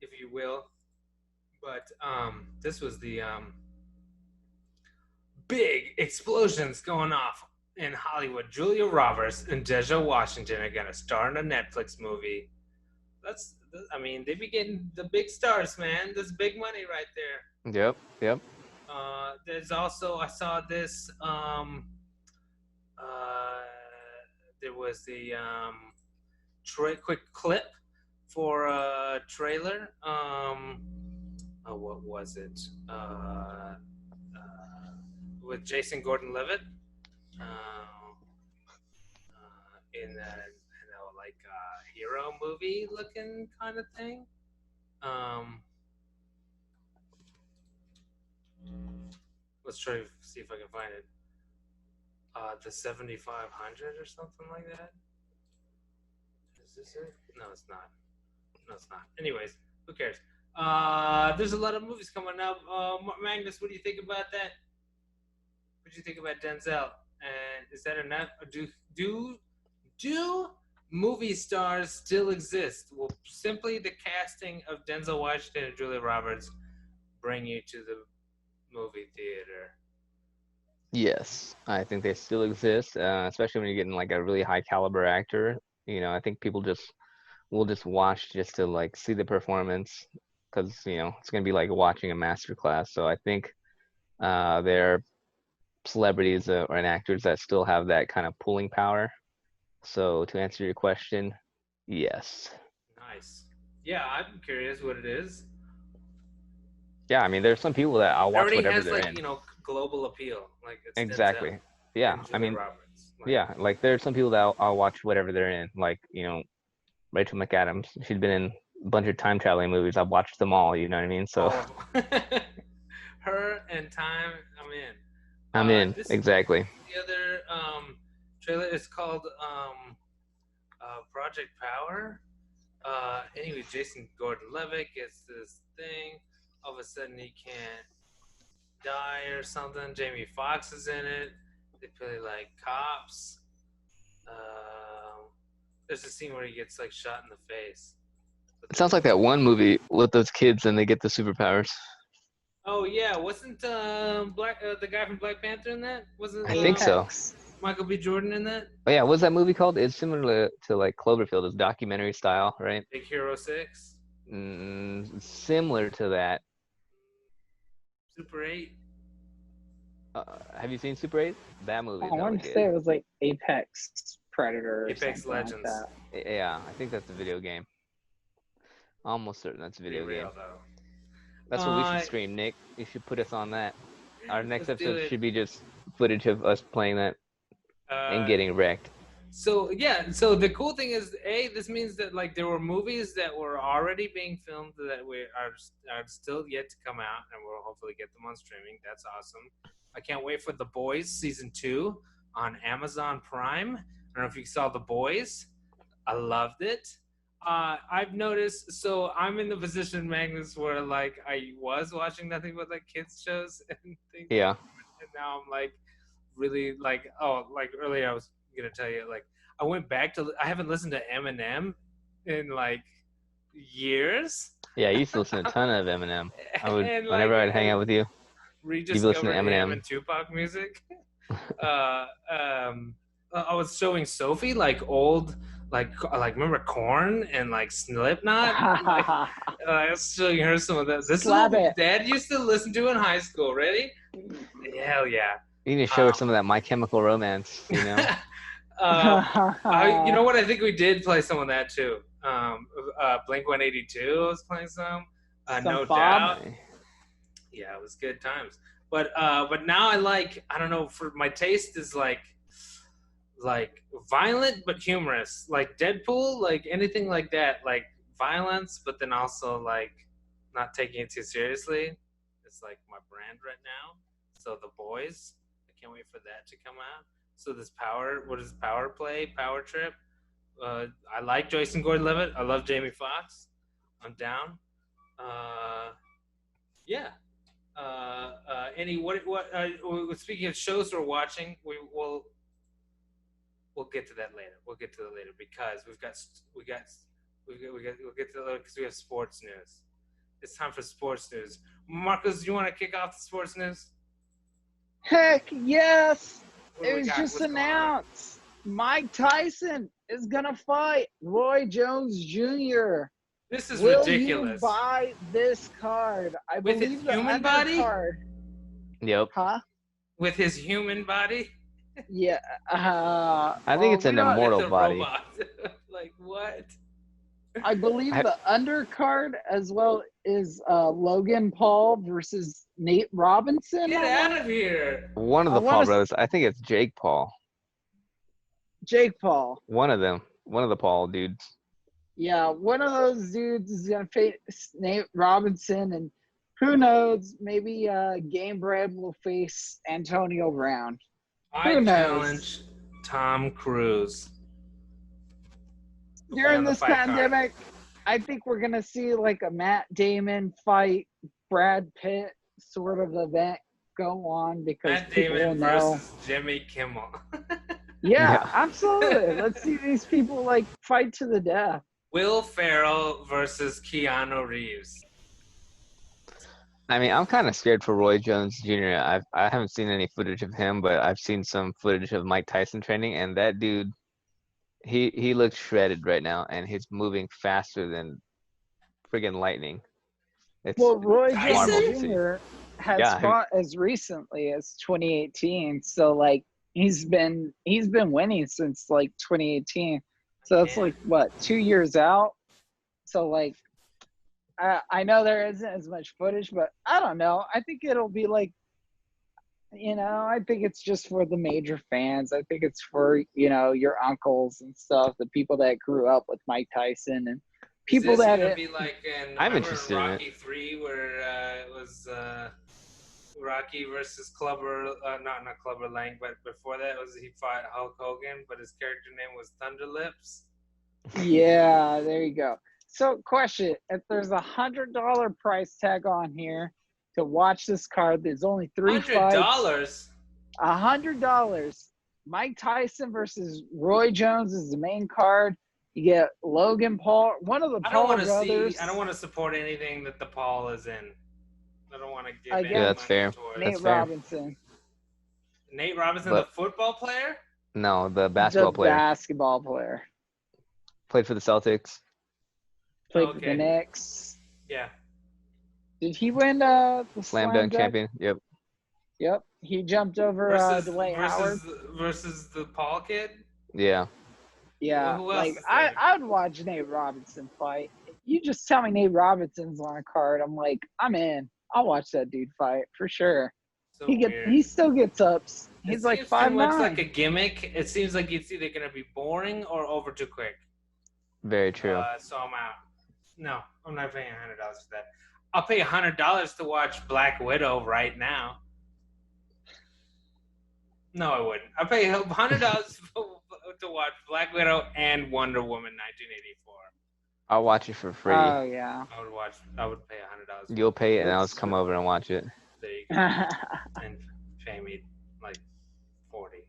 B: if you will. But this was the big explosions going off in Hollywood. Julia Roberts and Denzel Washington are going to star in a Netflix movie. They be getting the big stars, man. There's big money right there.
D: Yep.
B: There's also, I saw this, there was the quick clip for a trailer. What was it? With Jason Gordon-Levitt in a like a hero movie looking kind of thing. Let's try to see if I can find it. The 7500 or something like that. Is this it? No, it's not. Anyways, who cares? There's a lot of movies coming up. Magnus, what do you think about that? What do you think about Denzel And is that enough? Do movie stars still exist? Will simply the casting of Denzel Washington and Julia Roberts bring you to the movie theater?
D: Yes, I think they still exist, especially when you're getting like a really high caliber actor. I think people just will just watch just to like see the performance because it's gonna be like watching a master class. So I think there are celebrities and actors that still have that kind of pulling power. So to answer your question, yes.
B: Nice. Yeah, I'm curious what it is.
D: Yeah, I mean, there's some people that I'll
B: It
D: watch
B: already
D: whatever
B: has
D: they're
B: like
D: in.
B: global appeal. Like it's Denzel
D: Exactly. Yeah,
B: and
D: I
B: Julia
D: mean,
B: Roberts. Like,
D: yeah, like there's some people that I'll watch whatever they're in. Like, Rachel McAdams. She's been in a bunch of time traveling movies. I've watched them all, you know what I mean? So
B: all of them. Her and Time. I'm in.
D: I'm in.
B: This
D: Exactly.
B: the other trailer is called Project Power. Anyway, Jason Gordon-Levitt gets this thing. All of a sudden, he can't die or something. Jamie Foxx is in it. They play like cops. There's a scene where he gets like shot in the face.
D: It sounds like that one movie with those kids and they get the superpowers.
B: Oh yeah, wasn't the guy from Black Panther in that? Wasn't
D: I think so.
B: Michael B. Jordan in that?
D: Oh yeah, what's that movie called? It's similar to like Cloverfield. It's documentary style, right?
B: Big Hero 6?
D: Similar to that.
B: Super 8?
D: Have you seen Super 8? That movie.
C: I want to say it was like Apex Predator. Or
B: Apex Legends.
C: Like
D: Yeah, I think that's a video game. Almost certain that's a video game.
B: Though.
D: That's what we should stream, Nick. You should put us on that. Our next
B: Let's
D: episode should be just footage of us playing that and getting wrecked.
B: So yeah, so the cool thing is, this means that like there were movies that were already being filmed that are still yet to come out, and we'll hopefully get them on streaming. That's awesome. I can't wait for The Boys season 2 on Amazon Prime. I don't know if you saw The Boys. I loved it. I've noticed, so I'm in the position, Magnus, where like I was watching nothing but like kids shows and things.
D: Yeah.
B: And now I'm like really like earlier I was gonna tell you like I haven't listened to Eminem in like years.
D: Yeah, I used to listen to a ton of Eminem. I would
B: And,
D: whenever I'd hang out with you.
B: Rediscovered him and Tupac music. I was showing Sophie like old. Like remember Korn and like Slipknot? I was showing her some of that. This is what Dad used to listen to in high school. Ready? Hell yeah!
D: You need to show her some of that My Chemical Romance. You know.
B: You know what? I think we did play some of that too. Blink 182 was playing some. No doubt. Yeah, it was good times. But now I don't know. For my taste is like violent but humorous, like Deadpool, like anything like that, like violence, but then also like not taking it too seriously. It's like my brand right now. So The Boys, I can't wait for that to come out. So this what is Power Trip? I like Jason Gordon-Levitt. I love Jamie Foxx. I'm down. Yeah. Speaking of shows we're watching, we'll get to that later. We'll get to that later because we'll get to that because we have sports news. It's time for sports news. Marcos, do you want to kick off the sports news?
C: Heck yes! It was just announced. Mike Tyson is gonna fight Roy Jones Jr.
B: This is ridiculous.
C: Will you buy this card? I
B: With
C: believe
B: his human body?
C: Card.
D: Yep.
C: Huh?
B: With his human body?
C: Yeah.
D: I think it's an immortal body.
B: Like what?
C: I believe the undercard as well is Logan Paul versus Nate Robinson.
B: Get out of here!
D: One of the Paul brothers. I think it's Jake Paul.
C: Jake Paul.
D: One of them. One of the Paul dudes.
C: Yeah, one of those dudes is gonna face Nate Robinson, and who knows? Maybe Game Bread will face Antonio Brown.
B: I challenge Tom Cruise.
C: During this pandemic, I think we're gonna see like a Matt Damon fight Brad Pitt sort of event go on because
B: Matt
C: people will
B: Damon
C: know.
B: versus Jimmy Kimmel.
C: Yeah,
D: Yeah.
C: absolutely. Let's see these people like fight to the death.
B: Will Ferrell versus Keanu Reeves.
D: I mean, I'm kind of scared for Roy Jones Jr. I haven't seen any footage of him, but I've seen some footage of Mike Tyson training, and that dude, he looks shredded right now, and he's moving faster than friggin' lightning.
C: Well,
D: It's
C: Roy
B: Tyson?
C: Jones
D: marvelous to see.
C: Jr. has
D: Yeah,
C: fought as recently as 2018, so like he's been winning since like 2018. So that's
B: Man.
C: like what 2 years out. So like I know there isn't as much footage, but I don't know. I think it'll be like, I think it's just for the major fans. I think it's for, your uncles and stuff, the people that grew up with Mike Tyson and
B: Is
C: people
B: this
C: that,
B: gonna be like
D: I'm
B: remember
D: interested
B: in
D: in it.
B: Rocky 3 where it was Rocky versus Clubber, not Clubber Lang, but before that he fought Hulk Hogan, but his character name was Thunder Lips.
C: yeah, there you go. So question, if there's $100 price tag on here to watch this card, there's only 3 fights.
B: $100.
C: $100. Mike Tyson versus Roy Jones is the main card. You get Logan Paul, one of the Paul brothers.
B: I don't want to support anything that the Paul is in. I don't want to give
C: Again,
B: any
D: Yeah, that's
B: money
D: fair.
B: towards
C: Nate
D: That's fair.
C: Robinson,
B: Nate Robinson,
D: But-
B: the football player.
D: No, the basketball
C: the
D: player
C: basketball player,
D: played for the Celtics.
C: played for
B: Okay.
C: the Knicks.
B: Yeah.
C: Did he win the
D: Slam dunk champion. Yep.
C: Yep, he jumped over Dwight Howard.
B: Versus the Paul kid.
D: Yeah.
C: Yeah,
B: Well, who else
C: like
B: is there?
C: I'd watch Nate Robinson fight. You just tell me Nate Robinson's on a card, I'm like, I'm in. I'll watch that dude fight for sure.
B: So
C: He
B: weird.
C: still gets ups.
B: It
C: He's like
B: seems too much
C: 5'9".
B: like a gimmick. It seems like it's either gonna be boring or over too quick.
D: Very true.
B: So I'm out. No, I'm not paying $100 for that. I'll pay $100 to watch Black Widow right now. No, I wouldn't. I'll pay $100 to watch Black Widow and Wonder Woman 1984.
D: I'll watch it for free.
C: Oh yeah.
B: I would pay $100.
D: You'll pay it, and I'll just come over and watch it.
B: There you go. And pay me like 40.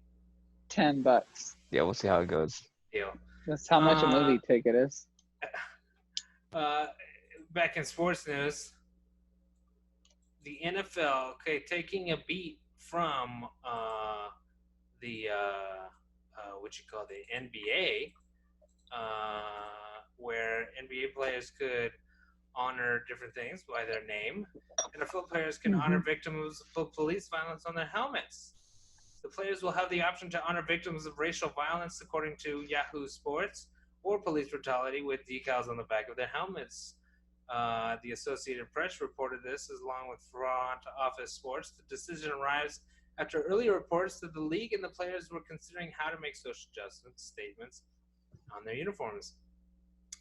C: $10.
D: Yeah, we'll see how it goes.
B: Deal.
C: That's how much a movie ticket is.
B: Back in sports news, the NFL, taking a beat from the NBA, where NBA players could honor different things by their name. NFL players can honor victims of police violence on their helmets. The players will have the option to honor victims of racial violence, according to Yahoo Sports, or police brutality with decals on the back of their helmets. The Associated Press reported this, along with Front Office Sports. The decision arrives after earlier reports that the league and the players were considering how to make social justice statements on their uniforms.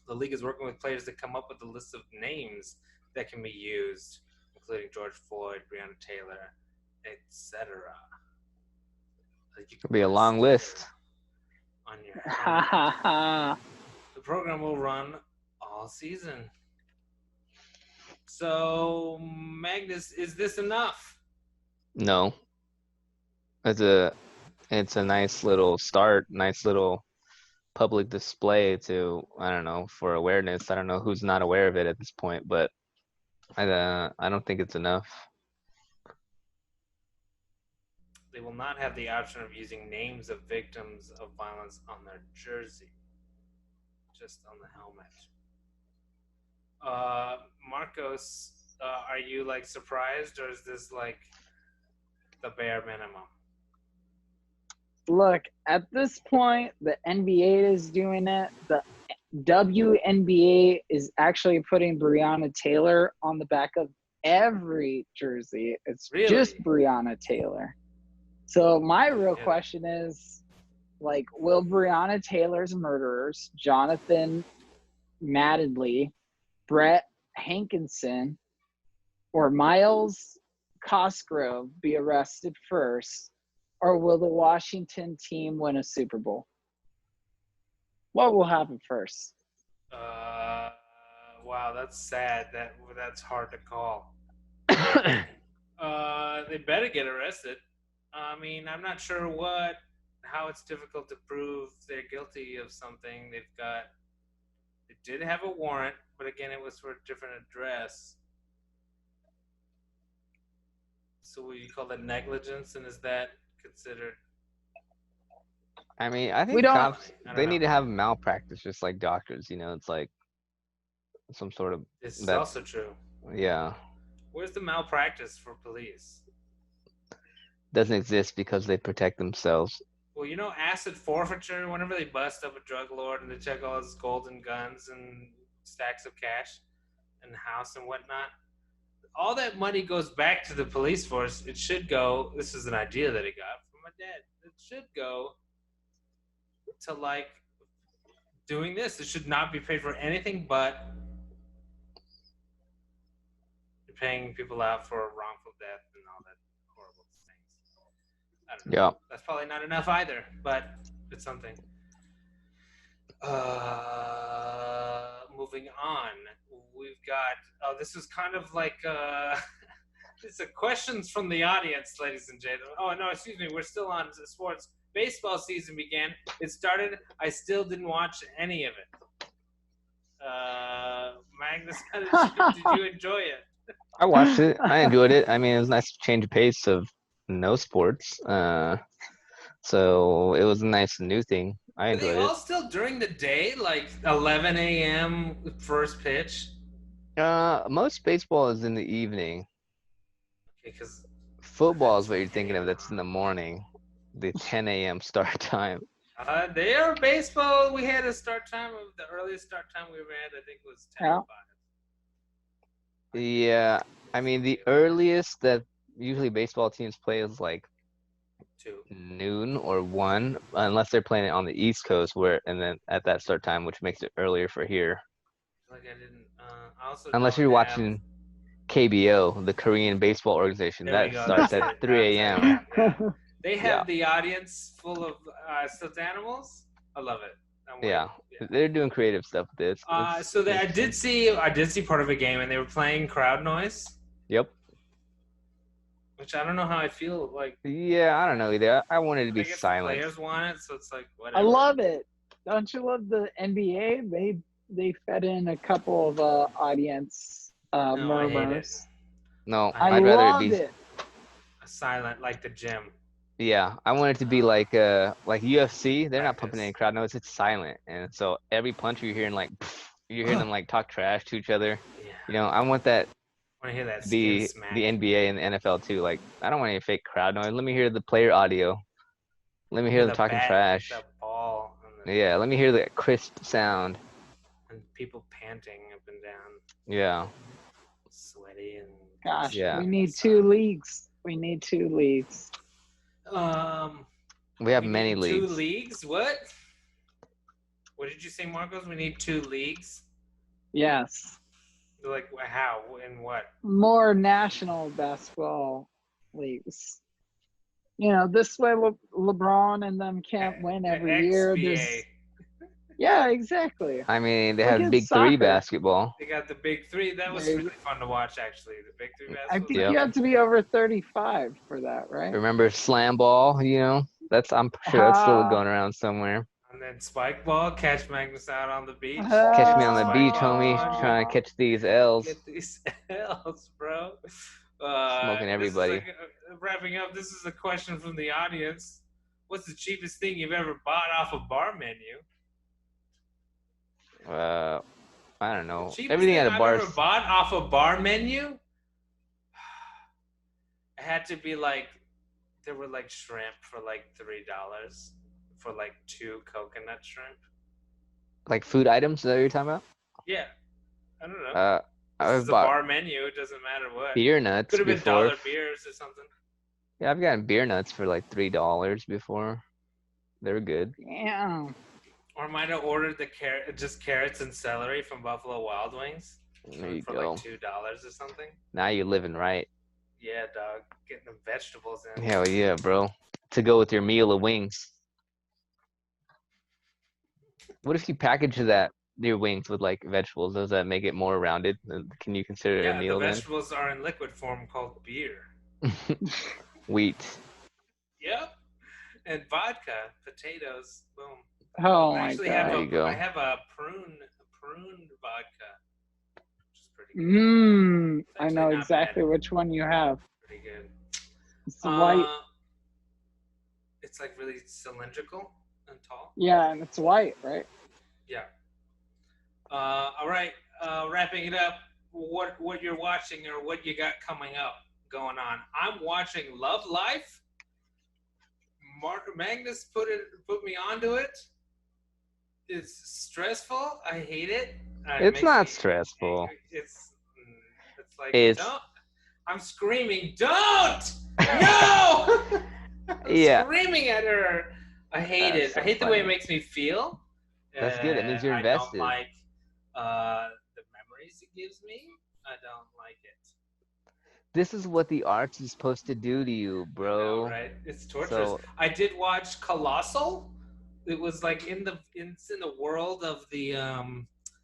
B: The league is working with players to come up with a list of names that can be used, including George Floyd, Breonna Taylor, etc.
D: It'll be a long list.
B: On your helmet. The program will run all season. So, Magnus, is this enough?
D: No. It's a nice little start, nice little public display to, I don't know, for awareness. I don't know who's not aware of it at this point, but I don't think it's enough.
B: They will not have the option of using names of victims of violence on their jersey, just on the helmet. Marcos, are you like surprised, or is this like the bare minimum?
C: Look, at this point, the NBA is doing it. The WNBA is actually putting Breonna Taylor on the back of every jersey. It's
B: Really?
C: just Breonna Taylor. So my real question is, like, will Breonna Taylor's murderers, Jonathan Mattingly, Brett Hankinson, or Miles Cosgrove be arrested first, or will the Washington team win a Super Bowl? What will happen first?
B: Wow, that's sad. That's hard to call. They better get arrested. I mean, I'm not sure how it's difficult to prove they're guilty of something. They did have a warrant, but again, it was for a different address. So we call that negligence, and is that considered?
D: I mean, I
C: We
D: think
C: don't-
D: cops,
B: I don't
D: they
B: know.
D: need to have malpractice just like doctors, it's like some sort of,
B: This is
D: that,
B: also true.
D: yeah,
B: Where's the malpractice for police?
D: doesn't exist because they protect themselves.
B: Well, acid forfeiture, whenever they bust up a drug lord and they check all his golden guns and stacks of cash in the house and whatnot, all that money goes back to the police force. It should go, this is an idea that he got from my dad. It should go to like doing this. It should not be paid for anything but paying people out for wrongful death and all that horrible things. I don't know.
D: Yeah.
B: That's probably not enough either, but it's something. Moving on, we've got. This is kind of like. It's a questions from the audience, ladies and gentlemen. Oh no, excuse me. We're still on sports. Baseball season began. It started. I still didn't watch any of it. Magnus, did you enjoy it?
D: I watched it. I enjoyed it. I mean, it was a nice change of pace of no sports. So it was a nice new thing. I
B: Are they
D: enjoyed
B: all
D: it.
B: still during the day, like 11 a.m. first pitch?
D: Most baseball is in the evening.
B: Because
D: Football is what you're thinking of. That's in the morning, the 10 a.m. start time.
B: their baseball, we had a start time of the earliest start time we ever had. I think was 10:05.
D: Yeah, I mean the earliest that usually baseball teams play is like
B: 2.
D: noon or 1, unless they're playing it on the East Coast, and then at that start time, which makes it earlier for here.
B: Like I didn't. I also
D: Unless
B: don't
D: you're
B: have-
D: watching KBO, the Korean Baseball Organization,
B: There we
D: that
B: go,
D: starts
B: that's
D: at
B: it,
D: 3
B: that's
D: a.m.
B: it, yeah. They have
D: Yeah.
B: the audience full of stuffed animals. I love it. I'm waiting.
D: Yeah, they're doing creative stuff with this.
B: So I did see part of a game, and they were playing crowd noise,
D: Yep.
B: which I don't know how I feel like.
D: Yeah, I don't know either. I wanted to
B: I
D: be
B: guess the
D: silent.
B: players want it, so it's like whatever.
C: I love it. Don't you love the NBA? They fed in a couple of audience
B: No, I hate it.
C: murmurs.
D: No,
B: I
D: I'd rather it
C: loved
D: be.
C: it.
B: Silent like the gym.
D: Yeah, I want it to be like UFC. They're not pumping
B: Practice.
D: any crowd noise. It's silent, and so every punch you're hearing you're hearing them like talk trash to each other.
B: Yeah.
D: I want that
B: I want to hear that
D: to be
B: skin smack.
D: the NBA and the NFL too. Like, I don't want any fake crowd noise. Let me hear the player audio. Let me hear them talking
B: bat,
D: trash.
B: The ball. And
D: Yeah, let me hear the crisp sound.
B: and people panting up and down,
D: Yeah,
B: sweaty and.
C: Gosh,
D: Yeah.
C: we need 2 leagues. We need 2 leagues.
D: we have
B: We
D: many
B: need
D: leagues.
B: 2 leagues. What? What did you say, Marcos? We need 2 leagues.
C: Yes.
B: Like how? In what?
C: More national basketball leagues. This way LeBron and them can't win every year.
B: XBA.
C: Yeah, exactly.
D: I mean, they
C: Look
D: have
C: at
D: Big
C: soccer.
D: Three basketball.
B: They got the big 3. That was
C: There you
B: really fun to watch, actually. The big 3
C: I
B: basketball.
C: think
D: Yeah.
C: you have to be over 35 for that, right?
D: Remember slam ball? I'm sure that's still going around somewhere.
B: And then spike ball, catch Magnus out on the beach.
D: Catch me on the
B: Spike
D: beach,
B: ball,
D: homie. Trying to catch these L's.
B: Get these L's, bro.
D: Smoking everybody.
B: This is wrapping up, this is a question from the audience. What's the cheapest thing you've ever bought off a bar menu?
D: I don't know.
B: Cheapest
D: Everything
B: thing
D: at a
B: I've
D: bar.
B: ever bought off a bar menu? It had to be like, there were like shrimp for like $3 for like 2 coconut shrimp.
D: Like food items, is that what you're talking about?
B: Yeah. I don't know. This
D: I've
B: is a
D: bought
B: bar menu. It doesn't matter what.
D: beer nuts
B: Could have been
D: before.
B: dollar beers or something.
D: Yeah, I've gotten beer nuts for like $3 before. They were good.
C: Yeah.
B: Or might have ordered just carrots and celery from Buffalo Wild Wings
D: There you
B: for
D: go.
B: like $2 or something.
D: Now you're living right.
B: Yeah, dog. Getting the vegetables in.
D: Hell yeah, bro. To go with your meal of wings. What if you package your wings with like vegetables? Does that make it more rounded? Can you consider it
B: Yeah,
D: a meal
B: the
D: then?
B: vegetables are in liquid form called beer.
D: Wheat.
B: Yep. And vodka, potatoes, boom.
C: Oh
B: I
C: my
B: actually
C: god.
D: There you go.
B: I have a prune vodka, which is pretty good. It's
C: I
B: actually
C: know
B: not
C: exactly
B: bad.
C: which one you have.
B: Pretty good.
C: It's white.
B: It's like really cylindrical and tall.
C: Yeah, and it's white, right?
B: Yeah. All right. Wrapping it up. What you're watching or what you got coming up going on? I'm watching Love Life. Magnus put me onto it. It's stressful. I hate it.
D: It's not stressful.
B: It's like
D: It's
B: don't. I'm screaming, don't! No! I'm
D: Yeah.
B: screaming at her. I hate it.
D: so
B: I hate the way it
D: funny.
B: makes me feel.
D: That's good. It means you're
B: I
D: invested.
B: don't like the memories it gives me. I don't like it.
D: This is what the arts is supposed to do to you,
B: I
D: bro.
B: know, right? It's torturous.
D: So
B: I did watch Colossal. It was like in the world of the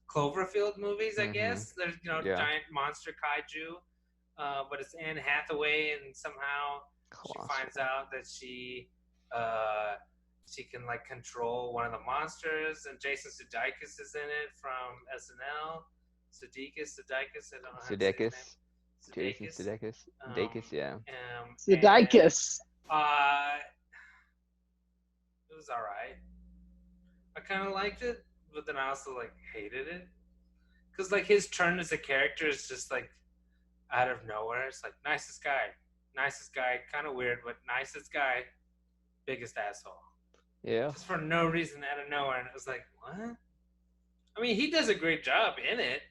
B: Cloverfield movies, I guess. There's
D: Yeah.
B: giant monster kaiju, but it's Anne Hathaway, and somehow she finds out that she can like control one of the monsters, and Jason Sudeikis is in it from SNL. Sudeikis, I don't know how to say his name.
D: Jason Sudeikis. Sudeikis, yeah.
C: Sudeikis.
B: It was all right. I kind of liked it, but then I also like hated it, cause like his turn as a character is just like out of nowhere. It's like nicest guy, kind of weird, but nicest guy, biggest asshole.
D: Yeah.
B: Just for no reason, out of nowhere, and it was like, what? I mean, he does a great job in it,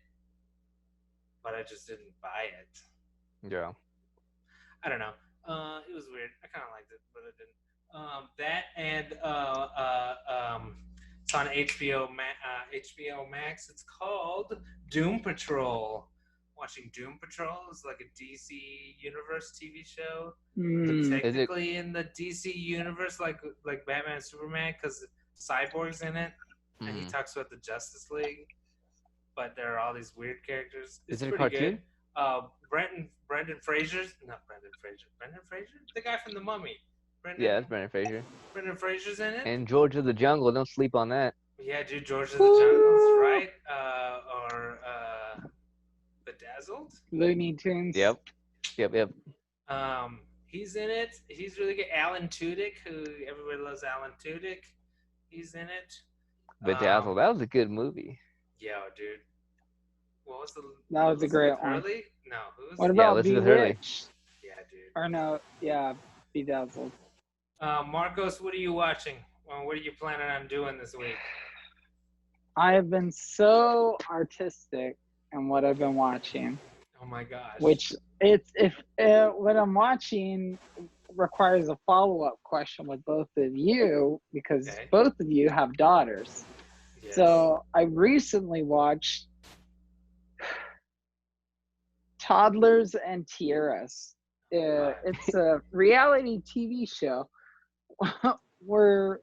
B: but I just didn't buy it.
D: Yeah.
B: I don't know. It was weird. I kind of liked it, but I didn't. That and it's on HBO Max. It's called Doom Patrol. Watching Doom Patrol is like a DC Universe TV show. Technically in the DC Universe, like Batman and Superman, because Cyborg's in it, and he talks about the Justice League. But there are all these weird characters. It's
D: Is it a
B: pretty
D: cartoon?
B: good. Brendan Fraser's not Brendan Fraser. Brendan Fraser, the guy from The Mummy.
D: Yeah, that's Brendan Fraser.
B: Brendan Fraser's in it.
D: And George of the Jungle. Don't sleep on that.
B: Yeah, dude, George of the Jungle's right. Or Bedazzled.
C: Looney Tunes.
D: Yep.
B: He's in it. He's really good. Alan Tudyk, who everybody loves. Alan Tudyk. He's in it.
D: Bedazzled. That was a good movie.
B: Yo, dude. What was the?
C: That was a great one.
B: Hurley? No, who was?
C: What about
D: Elizabeth Hurley.
C: Bewitched?
B: Yeah, dude.
C: Or no, yeah, Bedazzled.
B: Marcos, what are you watching? What are you planning on doing this week?
C: I have been so artistic in what I've been watching.
B: Oh my gosh.
C: Which what I'm watching requires a follow-up question with both of you because both of you have daughters. Yes. So I recently watched Toddlers and Tiaras. It's a reality TV show where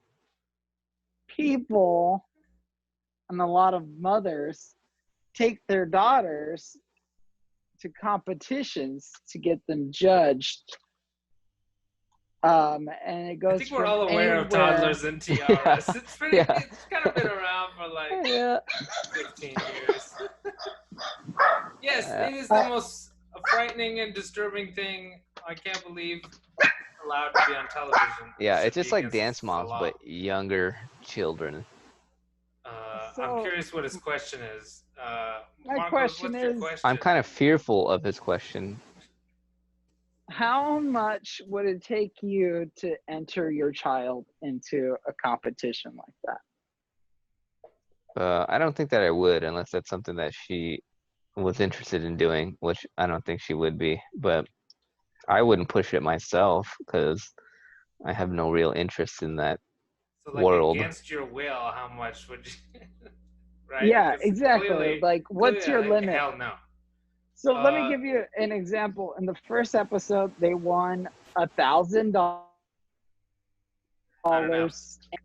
C: people and a lot of mothers take their daughters to competitions to get them judged. And it goes.
B: I think we're all aware of Toddlers and Tiaras. It's pretty. Yeah. It's kind of been around for like 15 years. Yes, it is the most frightening and disturbing thing. I can't believe allowed to be on television.
D: Yeah, it's just like Dance Moms, but younger children.
B: I'm curious what his question is.
C: My question is,
D: I'm kind of fearful of his question.
C: How much would it take you to enter your child into a competition like that?
D: I don't think that I would, unless that's something that she was interested in doing, which I don't think she would be. But I wouldn't push it myself because I have no real interest in that world.
B: Against your will, how much would you? Right?
C: Yeah, exactly. Like, what's your limit?
B: Hell no.
C: So let me give you an example. In the first episode, they won $1,000,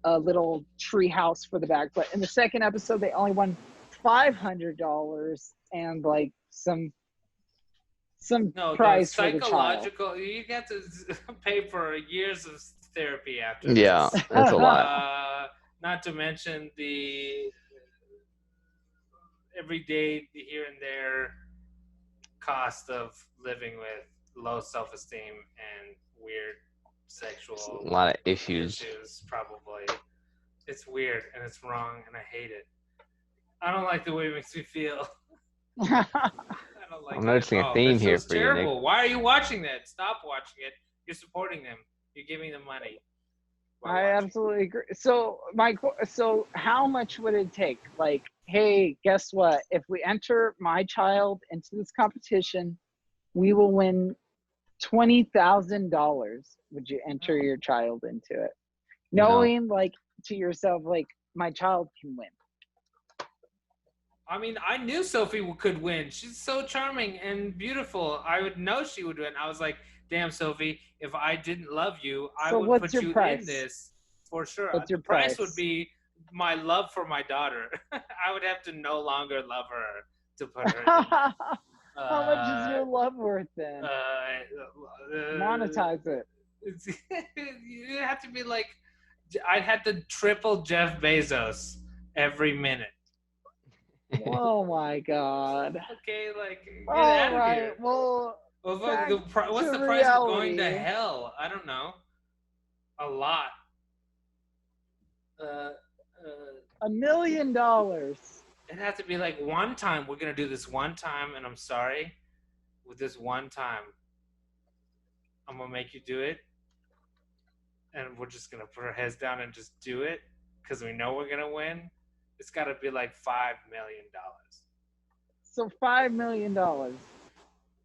C: a little tree house for the back. But in the second episode, they only won $500 and like some some
B: No, the
C: price for the child.
B: psychological. You got to pay for years of therapy after
D: Yeah,
B: this.
D: that's a lot.
B: Not to mention the everyday here and there cost of living with low self-esteem and weird sexual
D: A lot of issues.
B: probably. It's weird and it's wrong and I hate it. I don't like the way it makes me feel. I don't like
D: I'm
B: it
D: noticing
B: at
D: a
B: all.
D: theme
B: That
D: here
B: show's
D: for you, Nick.
B: terrible. Why are you watching that? Stop watching it. You're supporting them. You're giving them money.
C: I absolutely agree. So so how much would it take? Like, hey, guess what? If we enter my child into this competition, we will win $20,000. Would you enter your child into it, knowing like to yourself, like my child can win?
B: I mean, I knew Sophie could win. She's so charming and beautiful. I would know she would win. I was like, damn, Sophie, if I didn't love you, I
C: So
B: would
C: what's
B: put
C: your
B: you
C: price?
B: in this for sure.
C: What's your
B: The price would
C: price?
B: be my love for my daughter. I would have to no longer love her to put her in.
C: How much is your love worth then? Monetize it.
B: You have to be like, I'd have to triple Jeff Bezos every minute.
C: Oh my God.
B: Okay, like get
C: All
B: out of
C: right.
B: here.
C: Well,
B: What's the price of going to hell? I don't know. A lot.
C: $1 million.
B: It has to be like one time. We're gonna do this one time, and I'm sorry. With this one time, I'm gonna make you do it, and we're just gonna put our heads down and just do it because we know we're gonna win. It's got to be like $5 million.
C: So $5 million.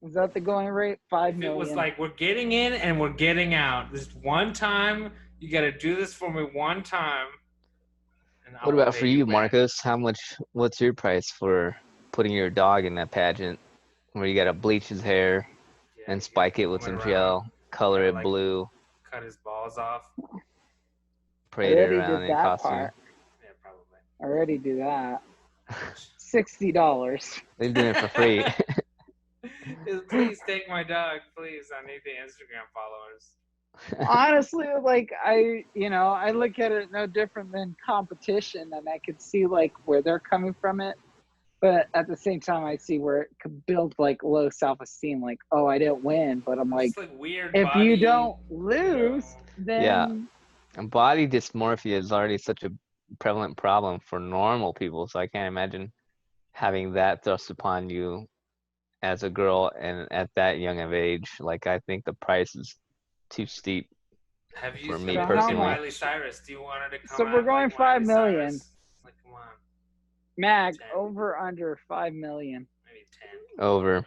C: Is that the going rate? $5 million.
B: It was like we're getting in and we're getting out. This one time, you got to do this for me one time. And
D: What about for you, Marcos? What's your price for putting your dog in that pageant where you got to bleach his hair and spike it with some gel, color it blue,
B: cut his balls off,
D: parade it around in costume?
B: Yeah, probably.
C: I already do that. $60.
D: They're doing it for free.
B: Please take my dog, please. I need the Instagram followers.
C: Honestly, like I look at it no different than competition, and I could see like where they're coming from it, but at the same time, I see where it could build like low self-esteem. Like, oh, I didn't win, but I'm like
B: weird.
C: If you don't lose, then
D: yeah, and body dysmorphia is already such a prevalent problem for normal people, so I can't imagine having that thrust upon you as a girl and at that young of age. Like, I think the price is too steep.
B: Have you
D: for me
B: seen
D: personally.
B: Miley Cyrus? Do you want her to come
C: So we're
B: out
C: going
B: like
C: 5
B: Miley
C: million.
B: Cyrus? Like, come on.
C: Mag
B: 10.
C: over under 5 million.
B: Maybe 10.
D: Over.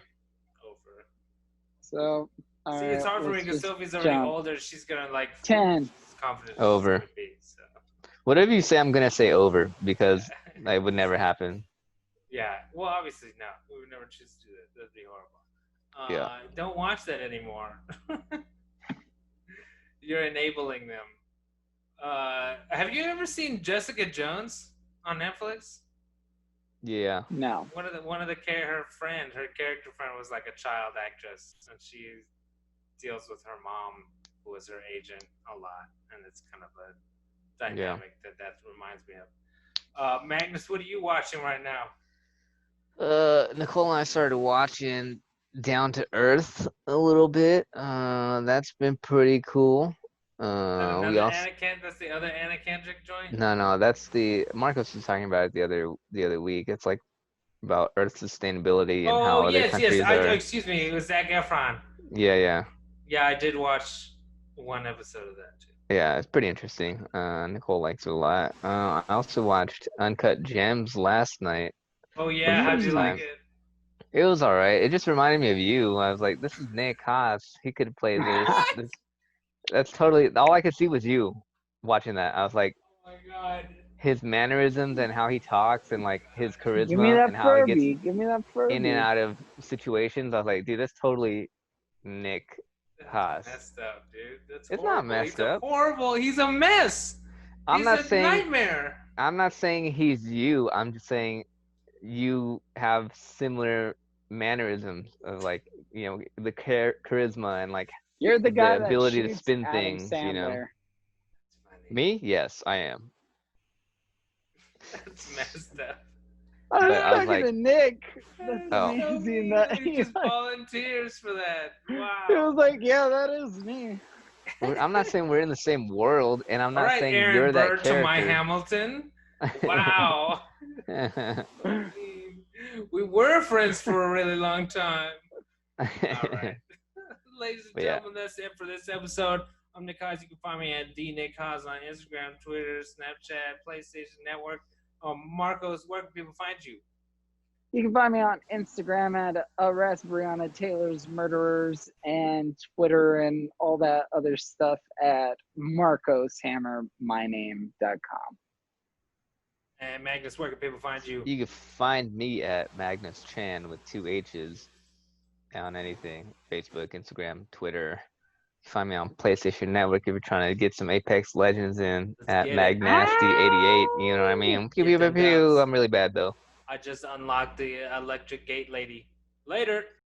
C: So
B: see, it's hard for me because Sophie's already older. She's gonna like
C: 10.
B: Confident.
D: Over.
B: Be, so.
D: Whatever you say, I'm gonna say over because it would never happen.
B: Yeah. Well, obviously, no. We would never choose to do that. That'd be horrible.
D: Yeah.
B: Don't watch that anymore. You're enabling them. Have you ever seen Jessica Jones on Netflix?
D: Yeah.
C: No.
B: Her character friend was like a child actress, and she deals with her mom, who was her agent, a lot, and it's kind of a dynamic that reminds me of. Magnus, what are you watching right now?
D: Nicole and I started watching Down to Earth a little bit. That's been pretty cool.
B: That's the other Anna Kendrick joint?
D: No, that's the Marcos was talking about it the other week. It's like about Earth sustainability and how other countries are.
B: Excuse me, it was Zac Efron.
D: Yeah.
B: Yeah, I did watch one episode of that too.
D: Yeah, it's pretty interesting. Nicole likes it a lot. I also watched Uncut Gems last night.
B: Oh yeah, how'd you like it?
D: It was all right. It just reminded me of you. I was like, this is Nick Haas. He could play this. That's totally all I could see was you watching that. I was like,
B: oh my God.
D: His mannerisms and how he talks and like his charisma and how he gets in and out of situations. I was like, dude, that's totally Nick Haas.
B: Messed up, dude. That's
D: it's
B: horrible.
D: not messed up.
B: Horrible. He's a mess.
D: He's a
B: nightmare.
D: I'm not saying he's you. I'm just saying you have similar mannerisms of like the charisma and like
C: You're the guy
D: the
C: that
D: ability to
C: shoots
D: spin
C: Adam
D: things,
C: Sandler.
B: That's funny.
D: Me? Yes, I am.
B: That's messed up.
C: I'm
D: But I was
C: talking to
D: like,
C: Nick.
B: That's
C: That's
D: Oh.
B: so
C: amazing
B: mean.
C: that
B: You
C: he
B: just
C: like,
B: volunteers for that. Wow.
C: he was like, yeah, that is me.
D: I'm not saying we're in the same world, and I'm
B: All
D: not
B: right,
D: saying
B: Aaron
D: you're that
B: Burr to my
D: character.
B: Hamilton. Wow. I mean, we were friends for a really long time. All right. Ladies and
D: But yeah.
B: gentlemen, that's it for this episode. I'm Nick Haas. You can find me at dnickhaas on Instagram, Twitter, Snapchat, PlayStation Network. Marcos, where can people find you?
C: You can find me on Instagram at Arrest Breonna Taylor's Murderers and Twitter and all that other stuff at MarcosHammerMyName.com.
B: And Magnus, where can people find you?
D: You can find me at Magnus Chan with 2 H's on anything. Facebook, Instagram, Twitter. Find me on PlayStation Network if you're trying to get some Apex Legends in
B: Let's
D: at
B: get it.
D: Magnasty88. You know what I mean? Pew,
B: Get
D: pew,
B: them
D: pew, pew.
B: dubs.
D: I'm really bad though.
B: I just unlocked the electric gate lady. Later.